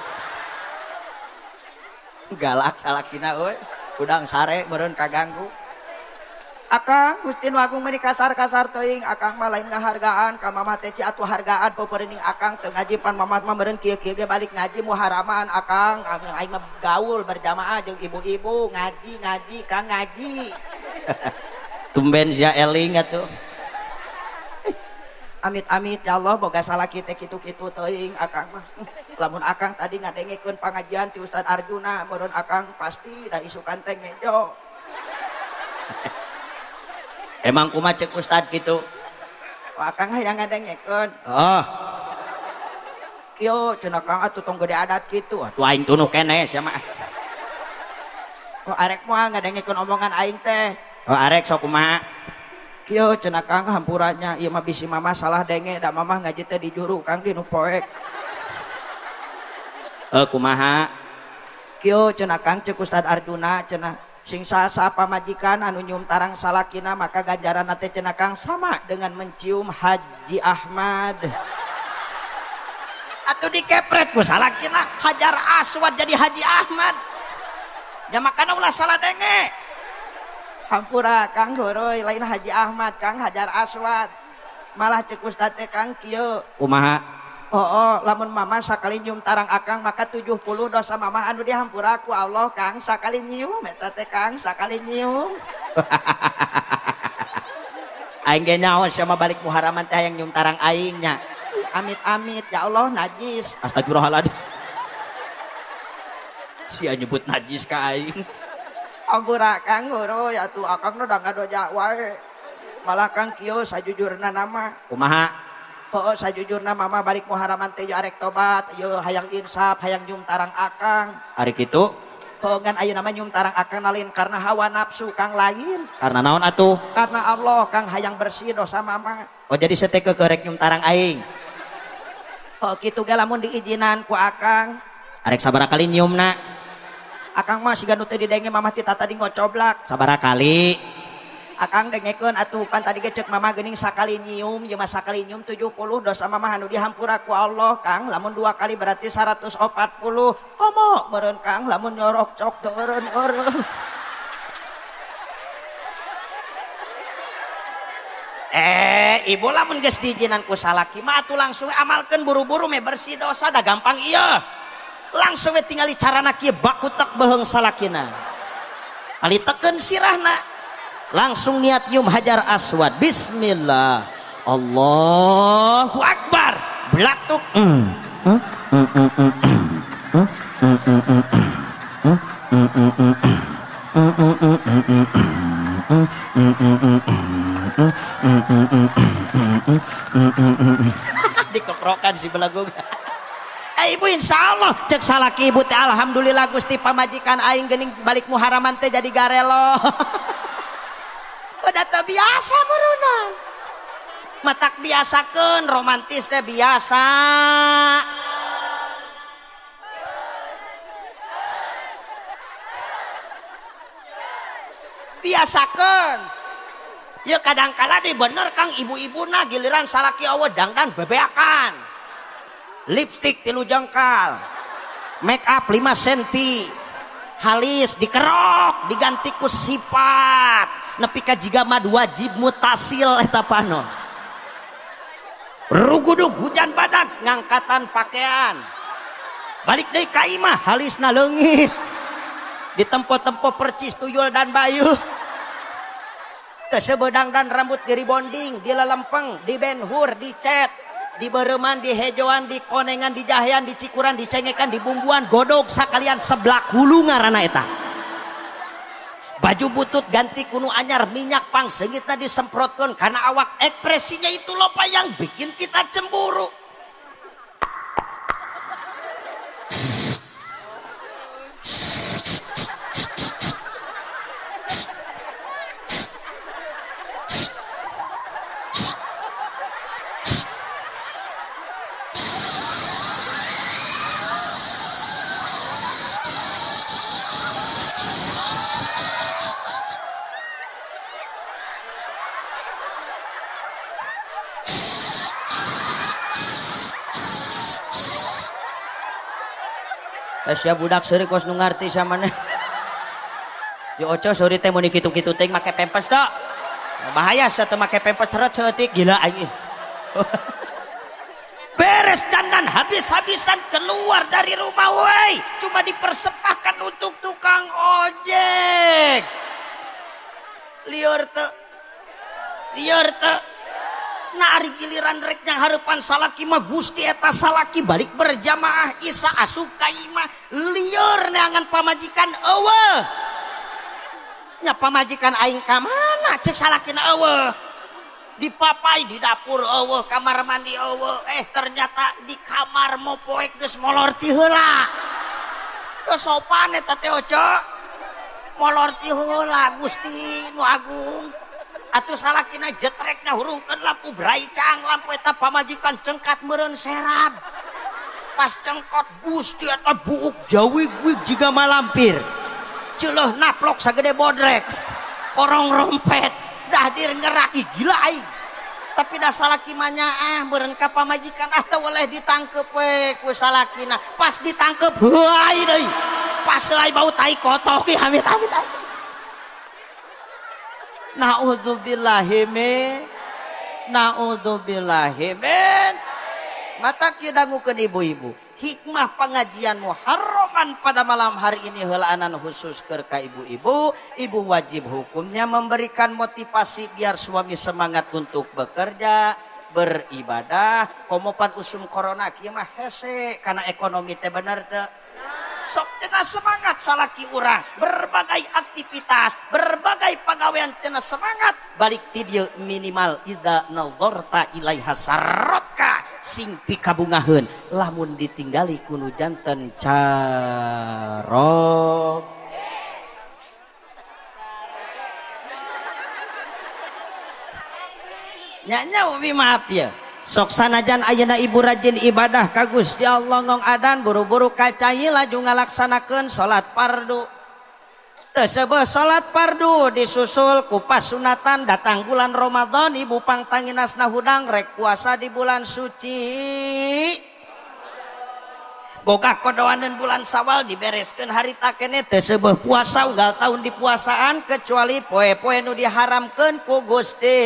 Galak salakina euy. Udang sare meureun kaganggu. Akang Gustin Wagung meuni kasar-kasar teuing akang mah lain ngahargaan ka mama teh ci atuh hargaan peupeureuning akang teu ngaji pan mamat mah meureun kieu-kieu ge balik ngaji muharaman akang aing mah gaul berjamaah jeung ibu-ibu ngaji Kang ngaji. Tumben sia eling atuh. Amit-amit ya Allah boga salaki teh kitu-kitu teuing akang mah. Lamun akang tadi ngadengekeun pangajian ti Ustaz Arjuna meureun akang pasti da isukan teh ngejo. Emang kumaha cek Ustad gitu? Oh, akang hayang ngadengekeun. Oh. Kieu cenah Kang atuh tong gede adat kitu. Atuh aing tunuh keneh sia mah. Oh arek moal ngadengekeun omongan aing teh. Oh arek sok kumaha? Kieu cenah Kang hampurannya ieu mah bisi mama salah denge da mamah ngaji teh di juru Kang di nu poek. Kumaha? Kieu cenah Kang cek Ustad Arjuna cenah sing sapa majikan anu nyium tarang salakina maka ganjaranna teh cenah Kang sama dengan mencium Haji Ahmad. Atuh dikepret ku salakina Hajar Aswad jadi Haji Ahmad. Ya makana ulah salah denge. Hampura Kang heureui lain Haji Ahmad Kang Hajar Aswad. Malah ceuk Ustad teh Kang kieu. Kumaha? Oh, lamun mama sakali nyium tarang akang maka 70 dosa mama anu dihampura ku Allah Kang sakali nyium eta teh Kang sakali nyium. Aing ge nyaho sama balik muharaman teh hayang nyium tarang aing nya. Amit-amit ya Allah najis. Astagfirullahaladzim. Sia nyebut najis ka aing. Anggura Kang heureui atuh akang nu da ngadoja wae. Malah Kang kieu sajujurna nama. Kumaha? Oh sajujurna mama balik muharaman teh arek tobat yo hayang insaf hayang nyium tarang akang ari kitu. Oh ngan ayeuna mah nyium tarang akang lain karena hawa nafsu Kang lain karena naon atuh karena Allah Kang hayang bersih dosa mama. Oh jadi seteke kerek nyium tarang aing. Oh kitu ge lamun diizinan ku akang arek sabaraha kali nyiumna akang mah siga nu teu didenge mama ti tadi ngocoblak sabaraha kali. Akang dengekeun atuh pan tadi ge ceuk mama geuning sakali nyium ieu mah sakali nyium 70 dosa mama anu dihampura ku Allah Kang lamun 2 kali berarti 140. Komo meureun Kang lamun nyorok cok teu eureun. Ibu lamun geus diizinan ku salaki mah atuh langsung amalkeun buru-buru me bersih dosa da gampang ieu. langsung we tingali carana kieu baku tek beheung salakina ali teken sirahna langsung niat nyium hajar aswad bismillah Allahu akbar belatuk dikeprokan si belagu. Ibu insyaallah cek salaki ibu teh alhamdulillah Gusti pamajikan aing geuning balik muharaman teh jadi garelo. Udah teh biasa meureunna. Matak biasakeun romantis teh biasa. Biasakeun. Ya kadangkala deh bener Kang ibu-ibuna giliran salaki awe dangdan bebeakan. Lipstik 3 jengkal. Make up 5 cm. Halis dikerok diganti ku sifat. Nepi ka jiga mad wajib mutasil eta panon. Rugudug hujan badak ngangkatan pakaian. Balik deui ka imah halisna leungit. Di tempo-tempo percis tuyul dan bayu. Kesebedang dan rambut di rebonding, di lelempeng, di benhur, di cet, di bereman, di hejoan, di konengan, di jahean, di cikuran, di cengekan, di bumbuan, godog sakalian seblak hulu ngaranna eta. Baju butut ganti kuno anyar, minyak pang seungitna disemprotkeun karena awak ekspresinya itu lopa yang bikin kita cemburu. Sia budak seuri kos nu ngarti samana. Yo oco seuri teh mun kitu-kitu teh make pempes tok. Bahaya sa teu make pempes ceret seutik gila aing. Beres dandan habis-habisan keluar dari rumah woi. Cuma dipersembahkan untuk tukang ojek. Lieur teu. Nah ari giliran rek yang harapan salaki mah Gusti eta salaki balik berjamaah Isa asup ka imah lieur neangan pamajikan eueuh nya pamajikan aing ka mana cek salakina eueuh di papai di dapur eueuh kamar mandi eueuh ternyata di kamar mopoek geus molor ti heula teu sopan eta teh oco molor ti heula Gusti nu agung. Atuh salakina jetrekna hurungkeun lampu braicang lampu eta pamajikan cengkat meureun serab pas cengkot Gusti eta buuk jawig-wig jiga malampir ceuleuh naplok sagede bodrek korong rompet dahdir ngeraki gila aing tapi da salaki mah nyaah meureun ka pamajikan teu oleh ditangkep we ku salakina pas ditangkep heuai deui pas heuai bau tai kotok ki amit-amit. Na'udzubillahi min mata kieu dangukeun ibu-ibu hikmah pengajian muharraman pada malam hari ini heulaanan khusus keur ka ibu-ibu. Ibu wajib hukumnya memberikan motivasi biar suami semangat untuk bekerja beribadah komopan usum corona kieu mah hese kana ekonomi teh bener teu sok cenah semangat salaki urang berbagai aktivitas berbagai pagawean cenah semangat balik ti dieu minimal idza nazarta ilaiha sarrotka sing pikabungaheun lamun ditinggali kuno janten carok nya umi maaf ya sok sanajan ayeuna ibu rajin ibadah ka Gusti Allah ngong adan buru-buru kacai laju ngalaksanakeun salat fardu. Teu seubeuh salat fardu disusul ku pasunatan datang bulan Ramadan ibu pangtanginasna hudang rek puasa di bulan suci. Boga kodoaneun bulan Sawal dibereskeun harita keneh teu seubeuh puasa unggal taun dipuasaan kecuali poe-poe nu diharamkeun ku Gusti.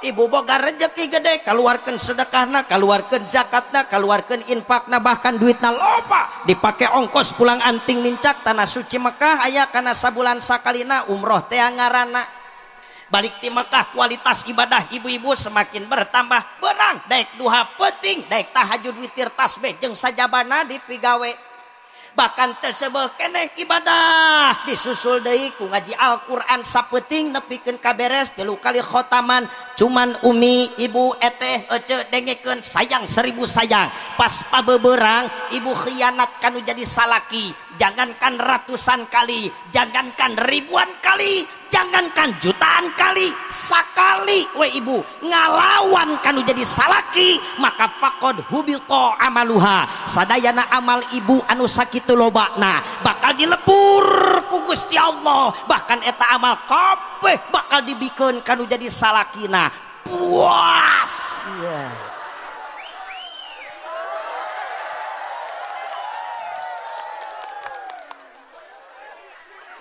ibu boga rezeki gede keluarkan sedekahna keluarkan zakatna keluarkan infakna bahkan duitna loba dipakai ongkos pulang anting nincak tanah suci Mekah aya kana sabulan sakalina umroh teh ngaranna balik di Mekah kualitas ibadah ibu-ibu semakin bertambah berang daek duha penting daek tahajud witir tasbih jeung sajabana dipigawe bahkan tersebut keneh ibadah disusul deui ku ngaji Al-Qur'an sapeting nepikeun kaberes 3 kali khotaman cuman umi ibu eteh ece dengekeun sayang 1000 sayang pas pabeberang ibu khianat kanu jadi salaki jangankan ratusan kali jangankan ribuan kali jangankan jutaan kali sakali we ibu ngalawan kanu jadi salaki maka faqad hubita amaluha sadayana amal ibu anu sakitu lobana bakal dilepur ku Gusti Allah bahkan eta amal kabeh bakal dibikeun kanu jadi salakina puas yeah.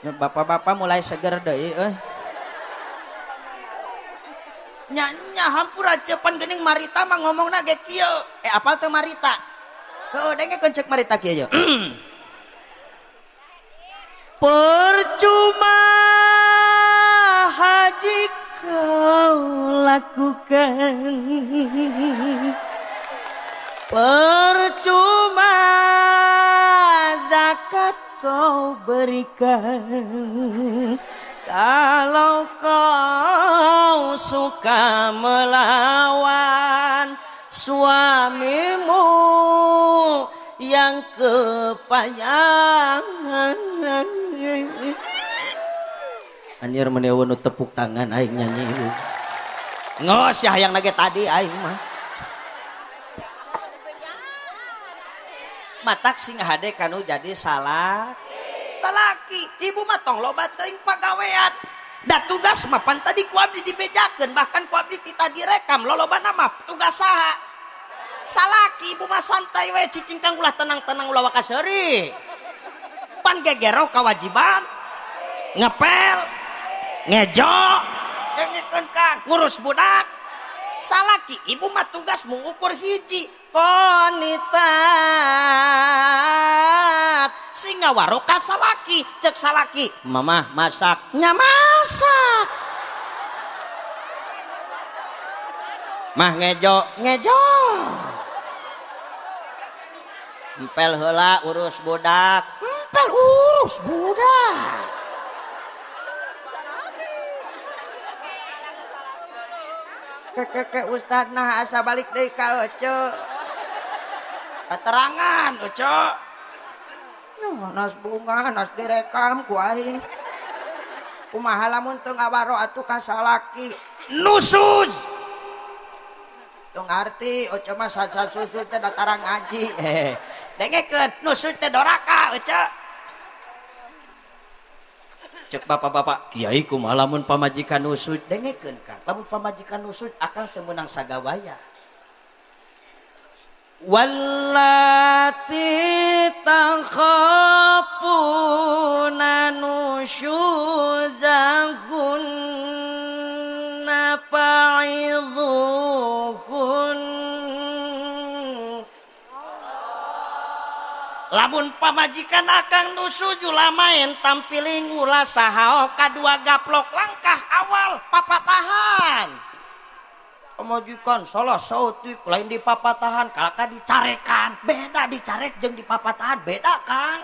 Bapak-bapak mulai seger deui nya hampura cepan geuning Marita mah ngomongna ge kieu apal teu Marita heuh dengekeun ceuk Marita kieu percuma haji kau lakukan percuma zakat kau berikan kalau kau suka melawan suamimu yang kepayangan anjir meneun nu tepuk tangan aing nyanyi ngos ya yang nage tadi aing mah matak sing hade kanu jadi salaki ibu mah tong loba teuing pagawean da tugas mah pan tadi ku abdi dibejakeun bahkan ku abdi tita direkam lolobana mah tugas saha salaki ibu mah santai we cicingkang ulah tenang-tenang ulah wakaseuri pan gegero kewajiban ngepel ngejo dengekeun kang ngurus budak salaki ibu mah tugas mengukur hiji ponitat singa waroka salaki cek salaki mama masak nya masak mah ngejo empel heula urus budak ke ustad nah asa balik deui ka ece keterangan ece nas bunga nas direkam ku aing kumaha lamun teu ngawaro atuh ka salaki nusuz teu ngarti ece mah susut teh datara ngaji dengekeun nusuz teh doraka ece cek bapak-bapak kiai kumaha lamun pamajikan nusud dengekeun kang lamun pamajikan nusud akang teu meunang sagawaya wallati takhafuna nusyuzahunna fa'idhuhun lamun pamajikan akang nusuju lamain tampiling ulah saha kadua gaplok langkah awal papatahan pamajikan salah sautik lain di papatahan kalaka dicarekan beda dicarek jeung di papatahan beda kang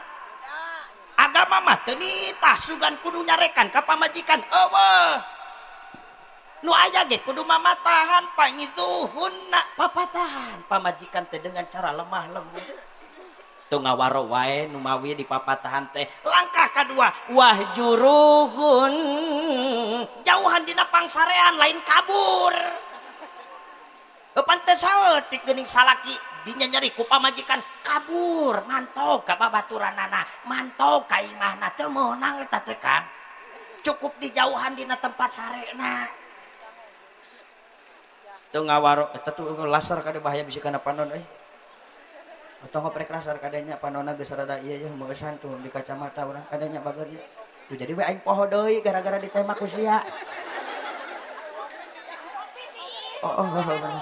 agama mah teu nitah sugan kudu nyarekan ka pamajikan eueuh nu aya ge kudu mamatahan pangizuhunna papatahan pamajikan teh dengan cara lemah lembut tu ngawaro wae numawi di papatahan teh langkah kedua wahjuruhun jauhan dina pangsarean lain kabur pantes saeutik geuning salaki dinya nyeri ku pamajikan kabur mantog ka babaturanana mantog ka imahna teu meunang eta teh Kang cukup dijauhan dina tempat sarena teu ngawaro eta tuh laser kade bahaya bisikan panon atau ngoprek rasar kadenya panona geus rada ieu yeuh meusan tuh di kacamata urang kadenya bageurnya tuh jadi we aing poho deui gara-gara ditembak ku sia bener.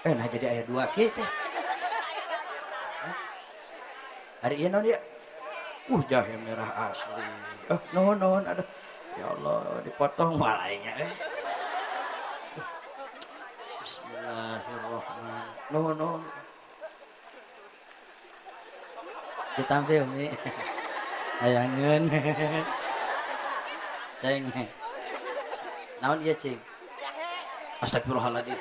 Nah jadi aya dua gitu. Hari ini dia. Jahe merah asli. Nuhun aduh. Ya Allah dipotong malainya. Bismillahirrahmanirrahim. Nuhun. Ditampil nih. Ayangeun. Ceng. Naon ieu cing? Astagfirullahaladzim.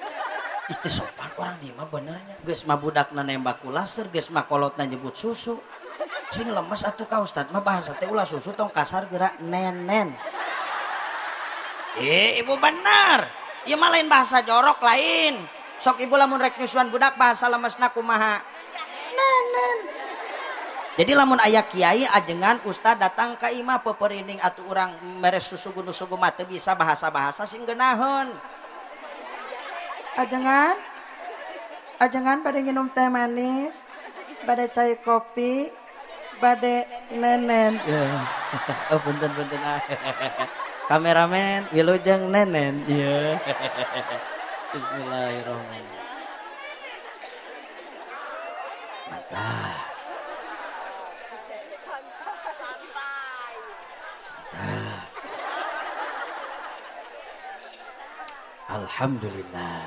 Itu sopan orang di mah benernya. Geus mah budakna nembak ku laser, geus mah kolotna nyebut susu. Sing lemes atuh ka Ustad mah bahasa teh ulah susu tong kasar geura nenen. Ibu bener. Ieu mah lain bahasa jorok lain. Sok ibu lamun rek nyusuan budak bahasa lemesna kumaha? Nenen. Jadi lamun aya kiai ajengan Ustad datang ka imah peperinding atuh urang meres susu gunung mah teu bisa bahasa-bahasa sing geunaheun. Ajengan pada minum teh manis, pada cai kopi, pada nenen. Oh punten. Kameramen, wilujeng nenen. Iya. Bismillahirrahmanirrahim. Mantap. Alhamdulillah.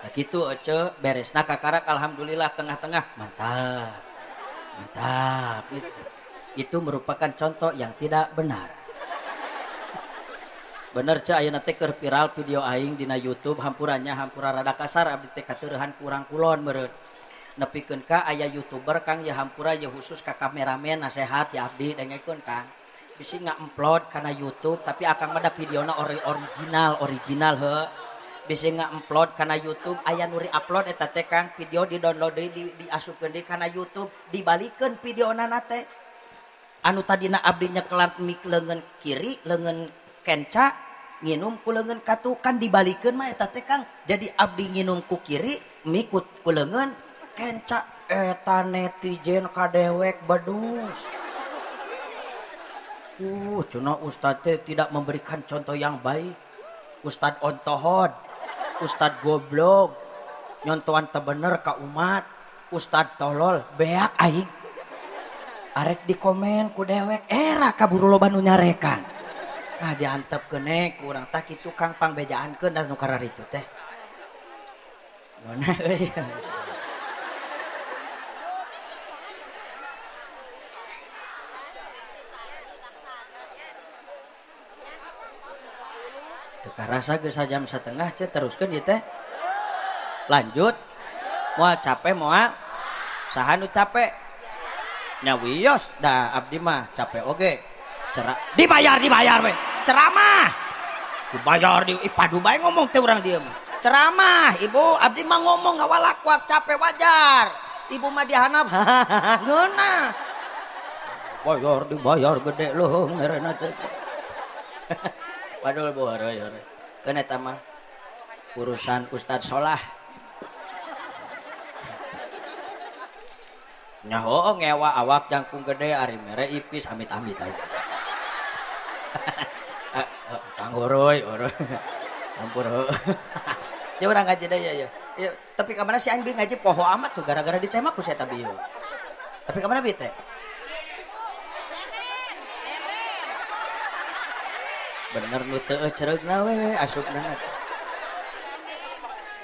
Nah gitu Ece beresna kakarak alhamdulillah tengah-tengah mantap. Itu merupakan contoh yang tidak benar. Bener Cek ayeuna teh keur viral video aing dina YouTube hampura rada kasar abdi teh kateurehan kurang kulon meureun. Nepikeun ka aya YouTuber Kang ya hampura ya khusus ka kameramen nasehat ya abdi dengekeun Kang. Bisi nga-upload kana YouTube tapi akang mah da videona original heuh. Bisi nga-upload kana YouTube aya nu upload eta teh Kang video di-download deui diasupkeun deui kana YouTube dibalikeun videona na teh. Anu tadina abdi nyekelan mik leungeun kiri leungeun kenca nginum ku leungeun katu kan dibalikeun mah eta teh Kang. Jadi abdi nginum ku kiri mik ku leungeun kenca eta netizen kadewek bedus. Cuna Ustadz tidak memberikan contoh yang baik. Ustadz ontohod, Ustadz goblok, nyontohan tebener ka umat, Ustadz tolol, beak aing. Arek di komen ku dewek, era kaburu loba nu nyarekan. Diantep kene kurang tak itu Kang pangbejaankeun dan nu kararitu teh. Nona euy. Karasa geus jam setengah teruskeun ieu teh. Lanjut. Moal capek moal saha nu capek? Nya wios da abdi mah capek oge. Dibayar we. Ceramah. Dibayar di padu bae ngomong teh urang dieu mah. Ceramah, Ibu, abdi mah ngomong ngawalakwak capek wajar. Ibu mah dihanap ngeunah. Dibayar gede loh merena teh. Padahal bu hore. Kan eta mah urusan Ustadz Solah. Nyaho ngewa awak jangkung gede ari mere ipis amit-amit aja. Kang horoy. Campur ho. Ya urang ngaji deui ya. Tapi ka mana si aing ngaji poho amat tuh gara-gara ditembak ku saya tabieu. Tapi ka mana bi teh? Bener nu teu cereugna we asupna.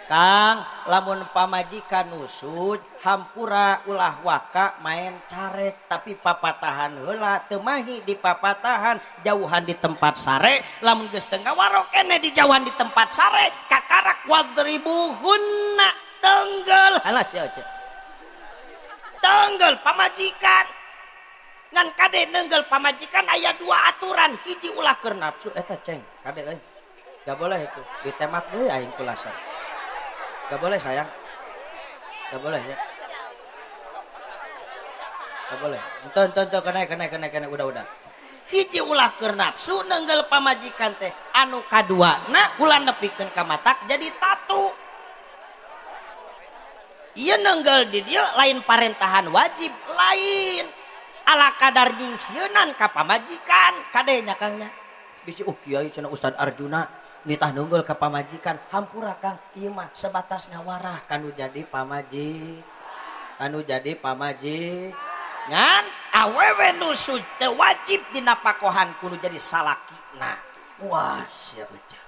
Kang, lamun pamajikan nusud hampura ulah waka main carek tapi papatahan heula teu mahi di papatahan jauhan di tempat sare lamun geus teu ngawarok keneh di jauhan di tempat sare kakarak wadribuhunna tenggel halas ya ce. Tenggel pamajikan ngan kade nenggel pamajikan aya dua aturan hiji ulah keur nafsu eta ceng kade euy gak boleh itu ditemak deui aing kulasan gak boleh sayang gak boleh ya gak boleh tonton kena udah hiji ulah keur nafsu nenggel pamajikan teh anu kaduana ulah nepikeun ka matak jadi tatu ieu nenggel di dieu lain parentahan wajib lain ala kadar nyingsieunan ka pamajikan kadenya Kangnya bisi kiai cenah Ustad Arjuna nitah nunggul ke pamajikan hampura Kang ieu mah sebatas ngawarah kanu jadi pamaji ngan awewe nu teu wajib dina pakohan kudu jadi salakina wah sia beca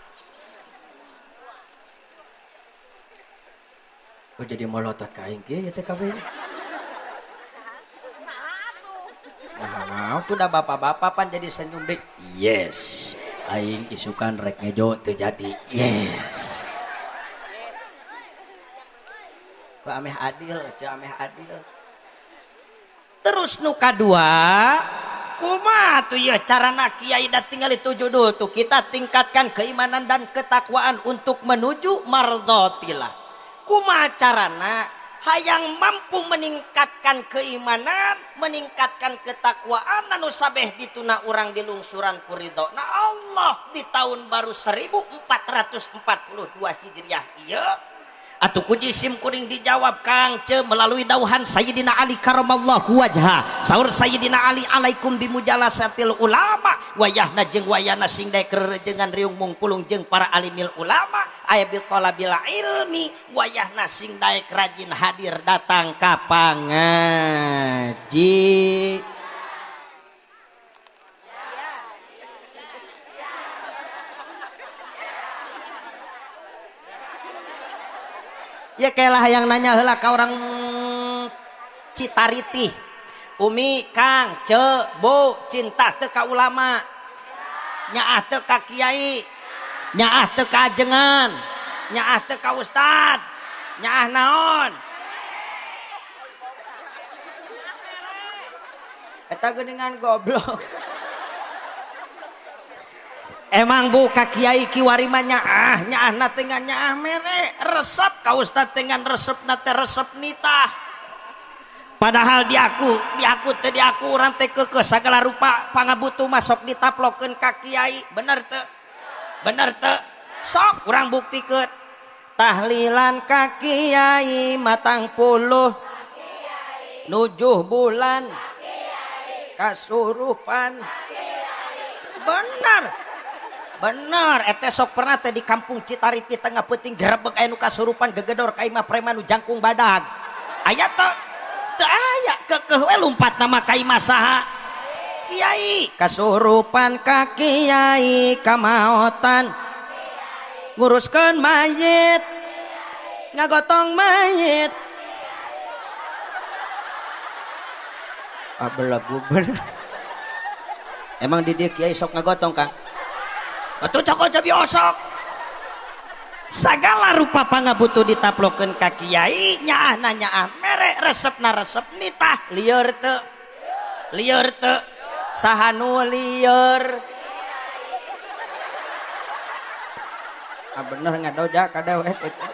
jadi molotot ka aing ge teh kabeh nah tuh dah bapak-bapak pan jadi senyum deh yes aing isukan rek ngejo teu jadi yes ameh adil terus nu kadua kumaha tuh ya carana kiai da tinggal itu judul tuh kita tingkatkan keimanan dan ketakwaan untuk menuju mardhatillah kumaha carana hayang mampu meningkatkan keimanan meningkatkan ketakwaan anu sabeh dituna urang di lungsuran kuridho na Allah di tahun baru 1442 Hijriah ieu atuh ku jisim kuring dijawab Kang ce melalui dauhan Sayyidina Ali karamallahu wajha saur Sayyidina Ali alaikum bimujalasatil ulama wayahna jeung wayana sing daek kerejengan riung mungpulung jeung para alimil ulama aya bil talabil ilmi wayahna sing daek rajin hadir datang ka pangaji ya kayalah yang nanya heula ka orang Citariti Umi Kang Ce Bu cinta teu ka ulama nyaah teu ka kiai nyaah teu ka ajengan nyaah teu ka ustad nyaah naon eta geuningan goblok emang buka kiai kiwari mah nyaah na tengan nyaah mere resep ka ustad tengan resep na teh resep nitah padahal di aku urang teh keukeuh sagala rupa pangabutuh masuk ditaplokeun ka kiai bener teu sok urang buktikeun tahlilan ka kiai matang puluh nujuh bulan kasurupan bener ete sok pernah teh di kampung Citariti tengah peuting gerebek aya nu kasurupan gegedor ka imah preman nu jangkung badag aya teu aya keukeuh we lumpat nama ka imah saha kiai kasurupan ka kiai kamaotan nguruskeun mayit ngagotong mayit abelagu bener emang di dieu kiai sok ngagotong Kang atuh cokot jabi osok sagala rupa pangabutuh ditaplokeun ka kiai nyaah mere resepna resep nitah lieur teu saha nu lieur bener ngadoja kadawet eta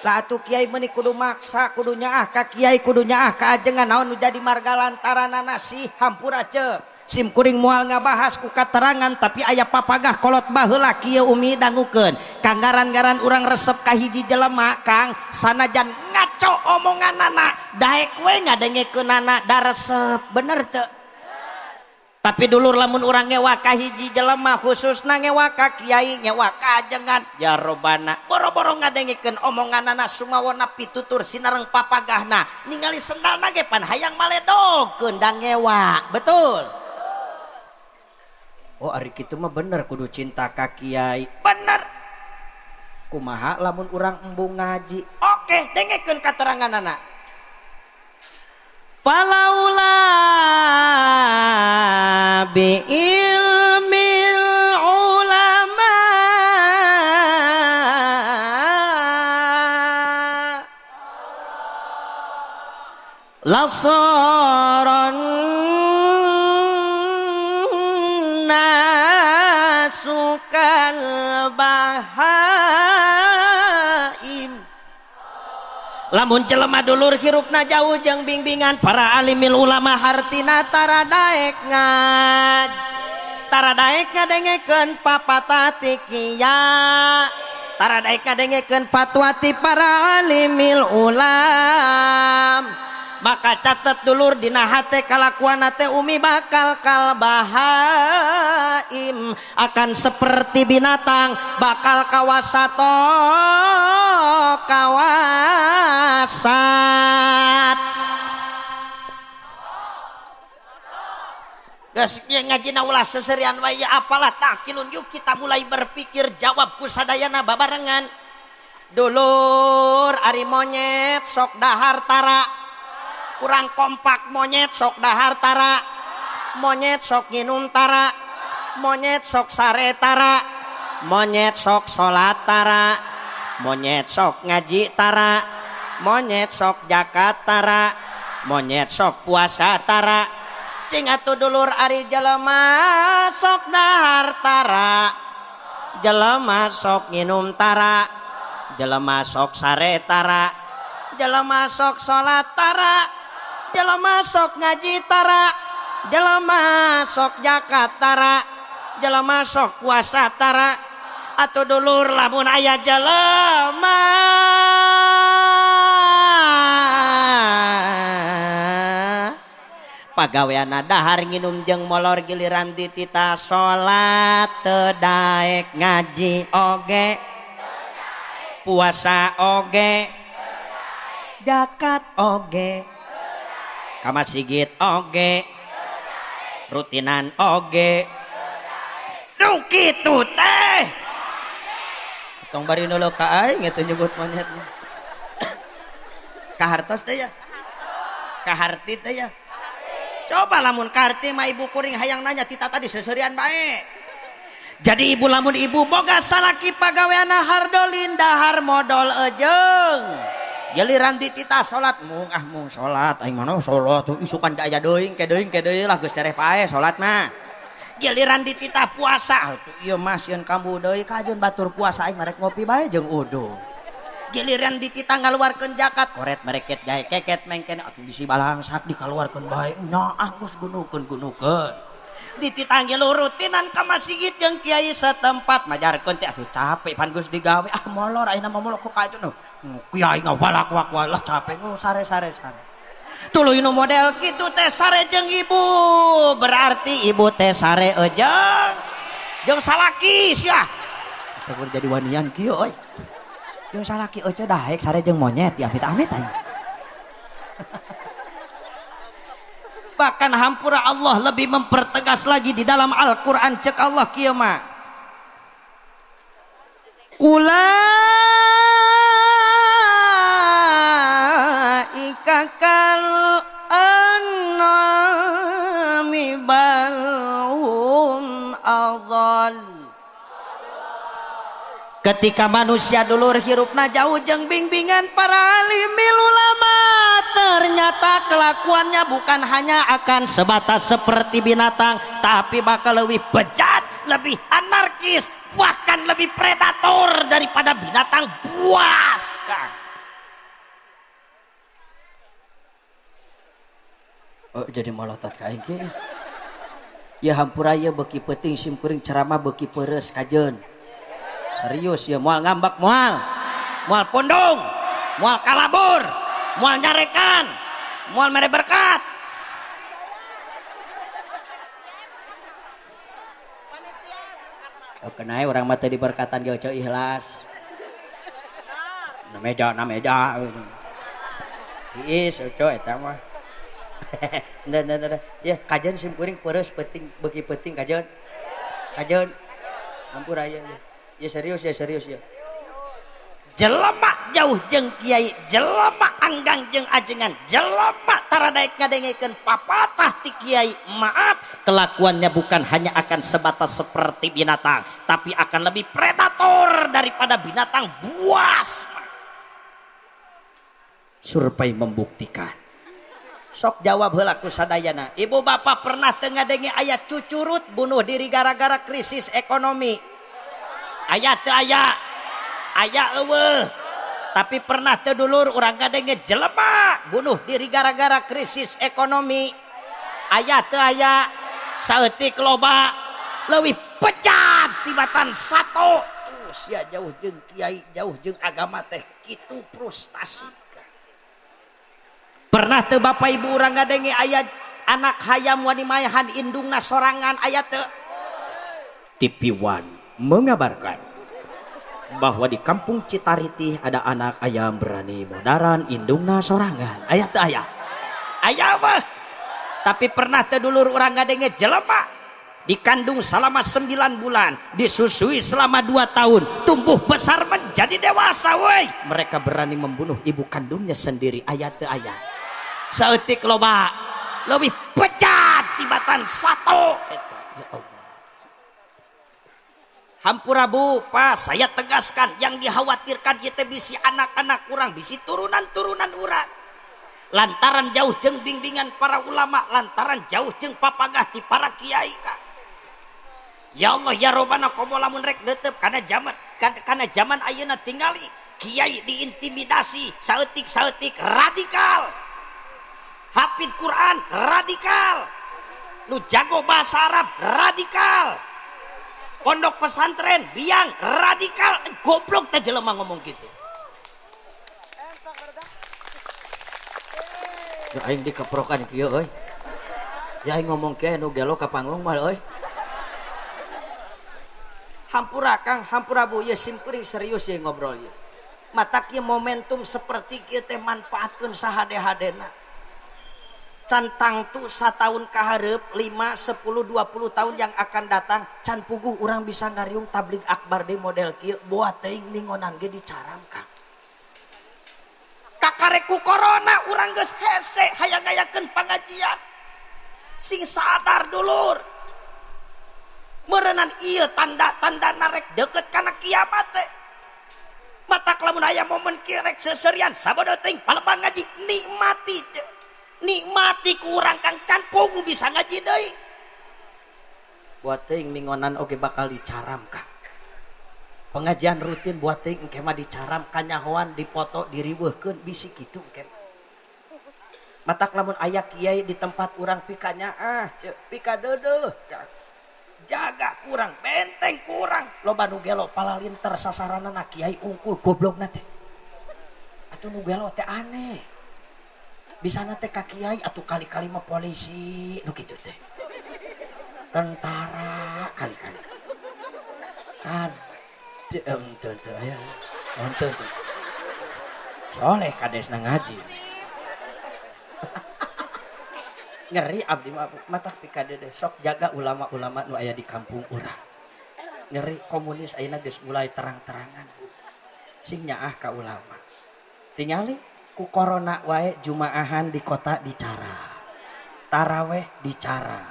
lah atuh kiai meuni kudu maksa kudu nyaah ka kiai kudu nyaah ka ajengan naon nu jadi marga lantaranana sih hampura ce sim kuring moal ngabahas ku katerangan tapi aya papagah kolot baheula kieu Umi dangukeun kanggaran-garan urang resep ka hiji jelema Kang sanajan ngaco omonganana daek we ngadengekeunana da resep bener teu tapi dulur lamun urang ngewa ka hiji jelema khususna ngewa ka kiai ngewa ka ajengan ya robana boro-boro ngadengekeun omonganana sumawona pitutur sinareng papagahna ningali sendalna ge pan hayang maledogkeun da ngewa betul. Oh ari kitu mah bener kudu cinta ka kiai bener kumaha lamun urang embung ngaji oke dengekeun kateranganana falaula bi ilmil ulama lasaran nasukal bahaim lamun jelema dulur hirupna jauh jeung bimbingan para alimil ulama hartina tara daek ngadengekeun papatati kiya tara daek ngadengekeun fatwa ti para alimil ulam maka catat dulur dina hate kalakuan teh umi bakal kalbahaim, akan seperti binatang, bakal kawasato kawasat. Geus ngajina ulah seserian wae apalah takilun yuk kita mulai berpikir jawab ku sadayana babarengan. Dulur ari monyet sok dahar tara, kurang kompak monyet sok dahar tara, monyet sok nginum tara, monyet sok sare tara, monyet sok salat tara, monyet sok ngaji tara, monyet sok zakat tara, monyet sok puasa tara. Cing atuh dulur ari jelema sok dahar tara, jelema sok nginum tara, jelema sok sare tara, jelema sok salat tara, jelema sok ngaji tara, jelema sok zakat tara, jelema sok puasa tara. Atuh dulur lamun aya jelema pagaweana dahar nginum jeung molor giliran ditita salat teu daek, ngaji oge puasa oge zakat oge ka masjid oge rutinan oge nu kitu teh tong bari nu ka aing eta nyebut monyetnya kahartos teh ya kaharti teh ya. Coba lamun karti mah ibu kuring hayang nanya tita tadi seserian bae. Jadi ibu lamun ibu boga salaki pagaweana hardolin dahar modal ejeng. Giliran ditita salat mung salat aing mah salat isukan aya deui ke deui lah geus tereh pae salat mah. Giliran ditita puasa ieu mah sieun kambu deui kajeun batur puasa aing marek ngopi bae jeung udung. Giliran ditita ngaluarkeun zakat koret mereket jae keket mengkene atuh bisi balangsak dikaluarkeun bae nyaah geus gunukeun ditita ngilu rutinan ka masjid jeung kiai setempat majarkeun teh atuh capek pan geus digawe molor ayeuna mah molor ku ka atuh kiai ngawalak-wak walah capek sare-sare tuluy nu model kitu teh sare jeung ibu berarti ibu teh sare jeung salaki sia astagfir jadi wanian kieu euy yang salaki ece daek sare jeung monyet ya amit-amit aing. Bahkan hampura Allah lebih mempertegas lagi di dalam Al-Qur'an cek Allah kieu mah. Ulaika kal an'ami bal hum adall. Ketika manusia dulur hirupna jauh jeung bimbingan para alimil ulama, ternyata kelakuannya bukan hanya akan sebatas seperti binatang, tapi bakal lebih bejat, lebih anarkis, bahkan lebih predator daripada binatang buas. Oh jadi molotot ka aing ge. Ya hampura ieu beuki peuting sim kuring ceramah beuki peureus kajeun. Serius ya moal ngambak moal pondong moal kalabur moal nyarekan moal mere berkat kenai orang mata diberkatan ge ceu ikhlas na meja iis ceu eta mah ya kajeun sim kuring peureus peuting beuki peuting kajeun ampura ya ya serius ya jelema jauh jeung kiai jelema anggang jeung ajengan jelema tara daek ngadengikeun papatah ti kiai maaf kelakuannya bukan hanya akan sebatas seperti binatang tapi akan lebih predator daripada binatang buas. Survei membuktikan sok jawab heula ku sadayana ibu bapak pernah teu ngadenge aya cucurut bunuh diri gara-gara krisis ekonomi. Aya teu aya eueuh tapi pernah teu dulur urang ngadenge jelema bunuh diri gara-gara krisis ekonomi aya teu aya saeutik loba leuwih pecat tibatan sato sia jauh jeung kiai jauh jeung agama teh kitu frustasi Pernah teu bapak ibu urang ngadenge aya anak hayam wani mayahan indungna sorangan aya teu? TV One mengabarkan bahwa di kampung Citariti ada anak ayam berani modaran indungna sorangan. Aya teu aya? Aya mah. Tapi pernah teu dulur urang ngadenge jelema dikandung selama 9 bulan, disusui selama 2 tahun, tumbuh besar menjadi dewasa woi. Mereka berani membunuh ibu kandungnya sendiri. Aya teu aya? Saeutik loba lebih pecat tibatan satu. Ya Allah. Hampura Bu, Pak, saya tegaskan yang dikhawatirkan ieu teh bisi anak-anak urang, bisi turunan-turunan urang. Lantaran jauh jeung bimbingan para ulama, lantaran jauh jeung papagah ti para kiai ka. Ya Allah ya Robbana komo lamun rek deuteup kana zaman ayeuna tingali kiai diintimidasi saeutik-saeutik radikal. Hafid Quran radikal. Nu jago bahasa Arab radikal. Pondok pesantren biang radikal. Goblok teh jelema ngomong gitu. Ya aing dikeprokan kieu euy. Ya aing ngomong kieu nu gelo ka panggung mah euy. Hampura Kang, hampura Bu, ya simkuring serius ya ngobrol ya. Matak ieu momentum seperti kieu teh manfaatkeun sahade-hadena. Cantang tu satahun kaharep 5, 10, 20 tahun yang akan datang can puguh urang bisa ngariung tabligh akbar di model kieu buat teuing ningonan ge dicaram Kang. Kakareku corona urang geus hese hayang ngayakeun pangajian. Sing sadar dulur. Meureunan ieu tanda-tanda narek deukeut kana kiamat teh. Matak lamun aya momen kieu rek seserian sabada teuing palebang ngaji nikmati teh. Nikmati kurang Kang can puguh bisa ngaji deui. Buat teuing ningonan oge bakal dicaram Kang. Pengajian rutin buat teuing engke mah dicaram kanyahoan dipoto diriweuhkeun bisi kitu engke. Matak lamun aya kiai di tempat urang pikanya pika deudeuh jaga kurang benteng kurang loba nu gelo palalinter sasaranana kiai ungkul goblokna teh. Atuh nu gelo teh aneh. Bisa nate ka kiai atuh kali-kali mah polisi nu kitu teh. Tentara kali-kali. Teu aya. Nonton tuh. Soleh kadesna ngaji. Ngeri abdi mata pikade deh sok jaga ulama-ulama nu aya di kampung urang. Ngeri komunis ayeuna geus mulai terang-terangan Bu. Sing nyaah ka ulama. Tingali ku corona wae jumaahan di kota dicara. Taraweh dicara.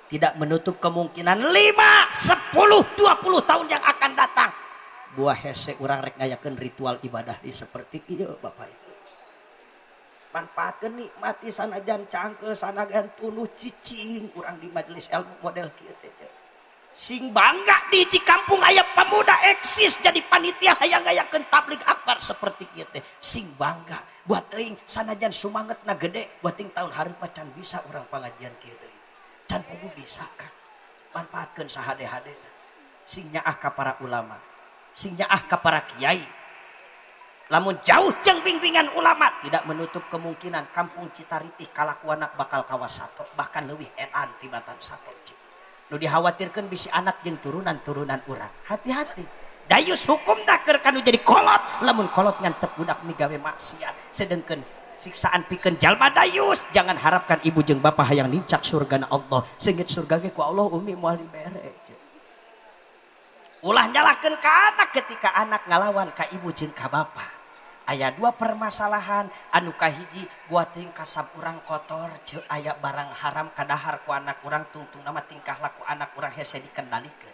Tidak menutup kemungkinan 5, 10, 20 tahun yang akan datang. Buah hese urang rek ngayakeun ritual ibadah di seperti ieu Bapak Ibu. Manfaatkeun nikmati sanajan cangkel sanajan tuluh cicing urang di majelis ilmu model kieu teh. Sing bangga di kampung aya pemuda eksis jadi panitia hayang ngayakeun tabligh akbar seperti kieu teh. Sing bangga buat teuing sanajan sumangetna gede buat teuing tahun hareup can bisa urang pangajian kieu deui. Can puguh bisa kan. Manfaatkeun sahade-hadena. Sing nyaah ka para ulama, sing nyaah ka para kiai. Lamun jauh jeung bimbingan ulama tidak menutup kemungkinan kampung Citariti kalakuana bakal kawasato bahkan leuwih edan tibatan sato. Nu dikhawatirkeun bisi anak jeung turunan-turunan urang. Hati-hati. Dayus hukumna keur kanu jadi kolot. Lamun kolot ngantep budak migawe maksiat. Sedengkeun siksaan pikeun jalma dayus. Jangan harapkan ibu jeung bapa hayang nincak surgana Allah. Seunggeut surga ge ku Allah umi moal dibere. Ulah nyalahkeun ka anak ketika anak ngalawan ka ibu jeung ka bapa. Aya 2 permasalahan anu kahiji buat teuing kasab urang kotor ceuk aya barang haram kadahar ku anak urang tungtung nama tingkah laku anak urang hese dikendalikeun.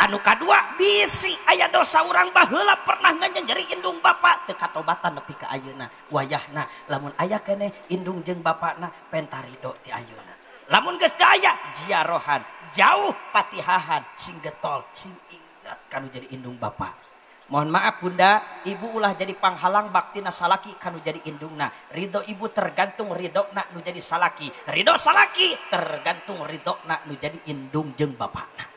Anu kadua bisi aya dosa urang baheula pernah nganyenyeri indung bapa teu katobatan nepi ka ayeuna. Wayahna lamun aya keneh indung jeung bapana penta ridho ti ayeuna. Lamun geus teu aya jiarohan jauh patihahan sing getol sing ingat kanu jadi indung bapa. Mohon maaf Bunda, ibu ulah jadi panghalang baktina salaki kanu jadi indungna. Ridho ibu tergantung ridona nu jadi salaki. Ridho salaki tergantung ridona nu jadi indung jeung bapana.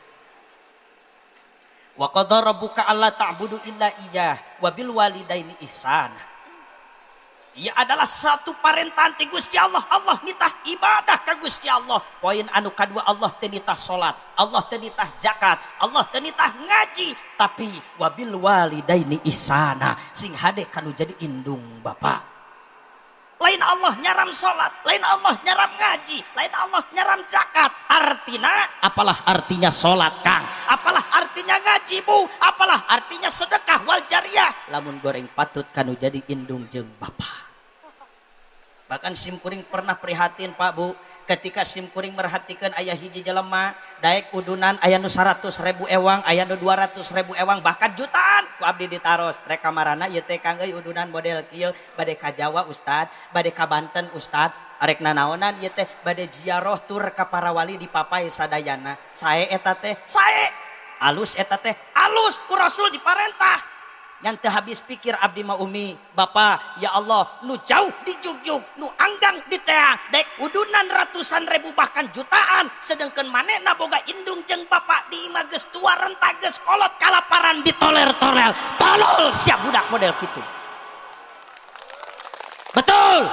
Wa qadara rabbuka alla ta'budu illa iyyah wa bil walidaini ihsana. ia adalah satu parentan ti Gusti Allah. Allah nitah ibadah ka Gusti Allah. Poin anu kadua, Allah teu nitah salat, Allah teu nitah zakat, Allah teu nitah ngaji, tapi wabil walidaini ihsana, sing hade kanu jadi indung bapa. Lain Allah nyaram salat, lain Allah nyaram ngaji, lain Allah nyaram zakat. Artina, apalah artinya salat Kang? Apalah artinya ngaji Bu? Apalah artinya sedekah wal jariyah? Lamun goreng patut kanu jadi indung jeung bapa. Bahkan simkuring pernah prihatin Pak Bu, ketika simkuring merhatikan ayah hiji jelema daek udunan aya nu 100.000 ewang, aya nu 200.000 ewang, bahkan jutaan ku abdi ditaros. Rek kamarana ieu teh Kang euy udunan model kieu bade ka Jawa Ustad, bade ka Banten Ustad, arek nanaonan ieu teh bade ziarah tur ka para wali di Papai sadayana. Sae eta teh? Sae. Alus eta teh? Alus ku Rasul diparentah. Yang teu habis pikir abdi mah umi, Bapa, ya Allah, nu jauh di jugjug, nu anggang di teang, dek udunan ratusan ribu bahkan jutaan, sedangkan manehna boga indung jeung Bapa di imah geus tua renta geus kolot kalaparan ditoler-toler. Tolol sia budak model kitu. Betul.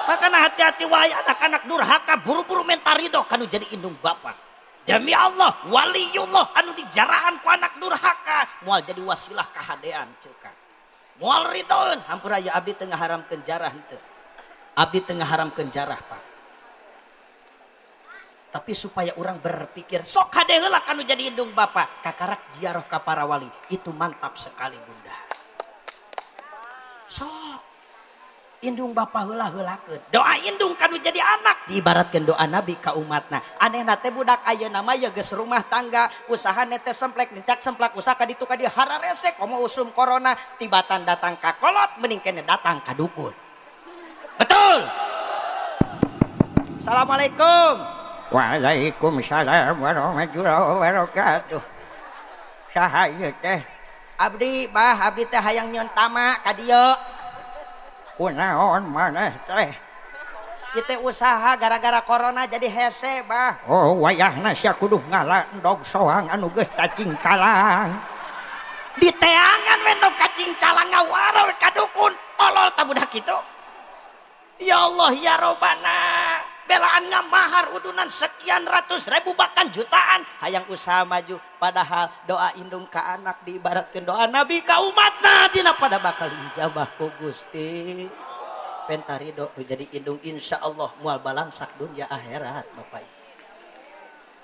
Makanya hati-hati wae anak-anak durhaka buru-buru minta ridho kanu jadi indung Bapa. Demi Allah, waliullah anu dijaraan ku anak durhaka moal jadi wasilah kahadean ceuka. Moal ridhoeun, hampura ya abdi teu ngaharamkeun jarah henteu. Abdi teu ngaharamkeun jarah, Pak. Tapi supaya orang berpikir sok hade heula kanu jadi indung bapa, kakarak ziarah ka para wali, itu mantap sekali Bunda. Sok indung bapa heula-heulakeun. Doa indung kanu jadi anak diibaratkeun doa Nabi ka umatna. Anehna teh budak ayeuna mah ya geus rumah tangga, usahana teh semplek nencak semplak usaha ka ditu ka dieu hararese komo usum corona, tibatan datang ka kolot mending kene datang ka dukun. Betul. Assalamualaikum. Waalaikumsalam warahmatullahi wabarakatuh. Saha ieu teh? Abdi teh hayang nyeun tama ka dieu. Kunaon maneh teh? Kita usaha gara-gara corona jadi hese, Bah. Oh, wayahna sia kudu ngalandog soang anu geus cacing calang. Di teangan we nu cacing calang ngawara we ka dukun. Tolol ta budak kitu. Ya Allah ya Robbana. Belaan ngamahar udunan sekian ratus ribu bahkan jutaan. Hayang usaha maju. Padahal doa indung ka anak diibaratkeun doa Nabi ka umatna. Dina pada bakal ijabah ku Gusti. Pentari do jadi indung insya Allah mual balangsak dunia akhirat Bapak.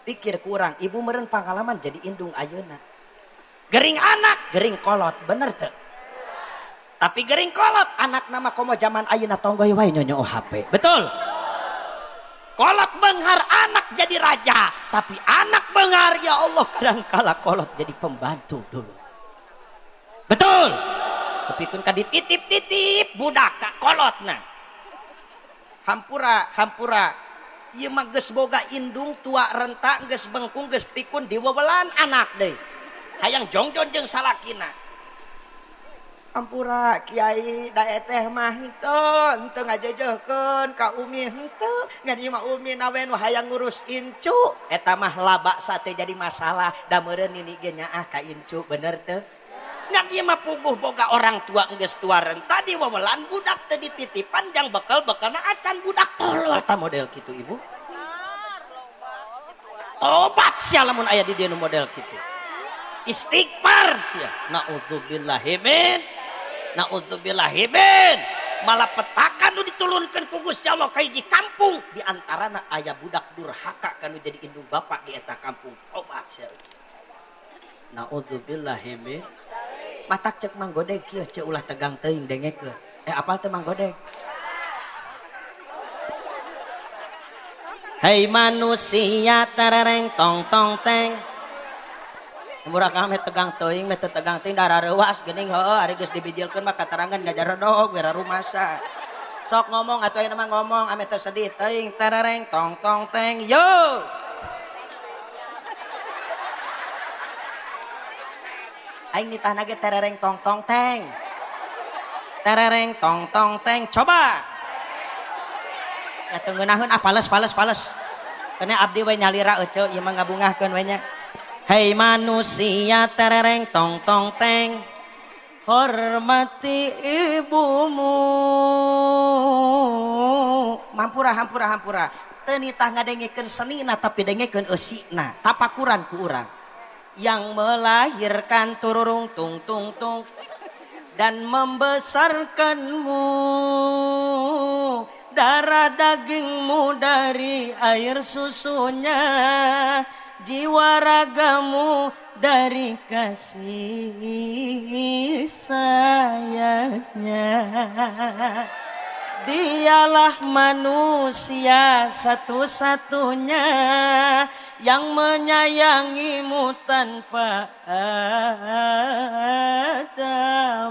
Pikir kurang. Ibu meureun pangalaman jadi indung ayeuna. Gering anak, gering kolot. Bener teu? Tapi gering kolot. Anak nama komo zaman ayeuna tonggoy wae nyonyo HP. Betul? Kolot benghar anak jadi raja, tapi anak benghar ya Allah kadangkala kolot jadi pembantu dulu. Betul. Tapi kun ka dititip-titip budak ka kolotna. Hampura. Ieu mah geus boga indung tua renta geus bengkung geus pikun diwewelan anak deui. Hayang jongjon jeung salakina. Ampura Kiai dae teh mah henteu ngajejehkeun ka umi henteu ngadi mah umi nawe nu hayang ngurus incu eta mah laba sate jadi masalah da meureun nini ge nyaah ka incu bener teu ngadi mah puguh boga orang tua geus tua renta di wawelan budak teu dititipan jang bekel-bekelna acan budak tolol ta model kitu ibu. Obat sia lamun aya di dieu nu model kitu. Istighfar sia. Na'udzubillahi min malapetakan nu ditulunkeun ku Gusti Allah ka hiji kampung di antarana aya budak durhaka kanu jadi indung bapak di eta kampung. Obat sia. Na'udzubillahi min. Matak cek manggodeg kieu ceu ulah tegang teuing dengekeun. Apal teh manggodeg? Hei manusia terereng tong tong teng. Murah kami tegang teuing meh tegang teuing darareuwas geuning heueuh ari geus dibijilkeun mah katerangan ngajarodog wira rumasa. Sok ngomong atuh ayeuna mah ngomong ame teu sedih teuing terereng tong tong teng yo. Aing nitahna ge terereng tong tong teng. Terereng tong tong teng coba. Ya teu ngeunaheun pales. Kena abdi we nyalira euceu ieu mah ngabungahkeun we nya. Hei manusia terereng tong tong teng. hormati ibumu. Hampura teu nitah ngadengikeun senina tapi dengikeun eusina tapakuran ku urang yang melahirkan tururung tung tung tung dan membesarkanmu, darah dagingmu dari air susunya, jiwa ragamu dari kasih sayangnya. Dialah manusia satu-satunya yang menyayangimu tanpa ada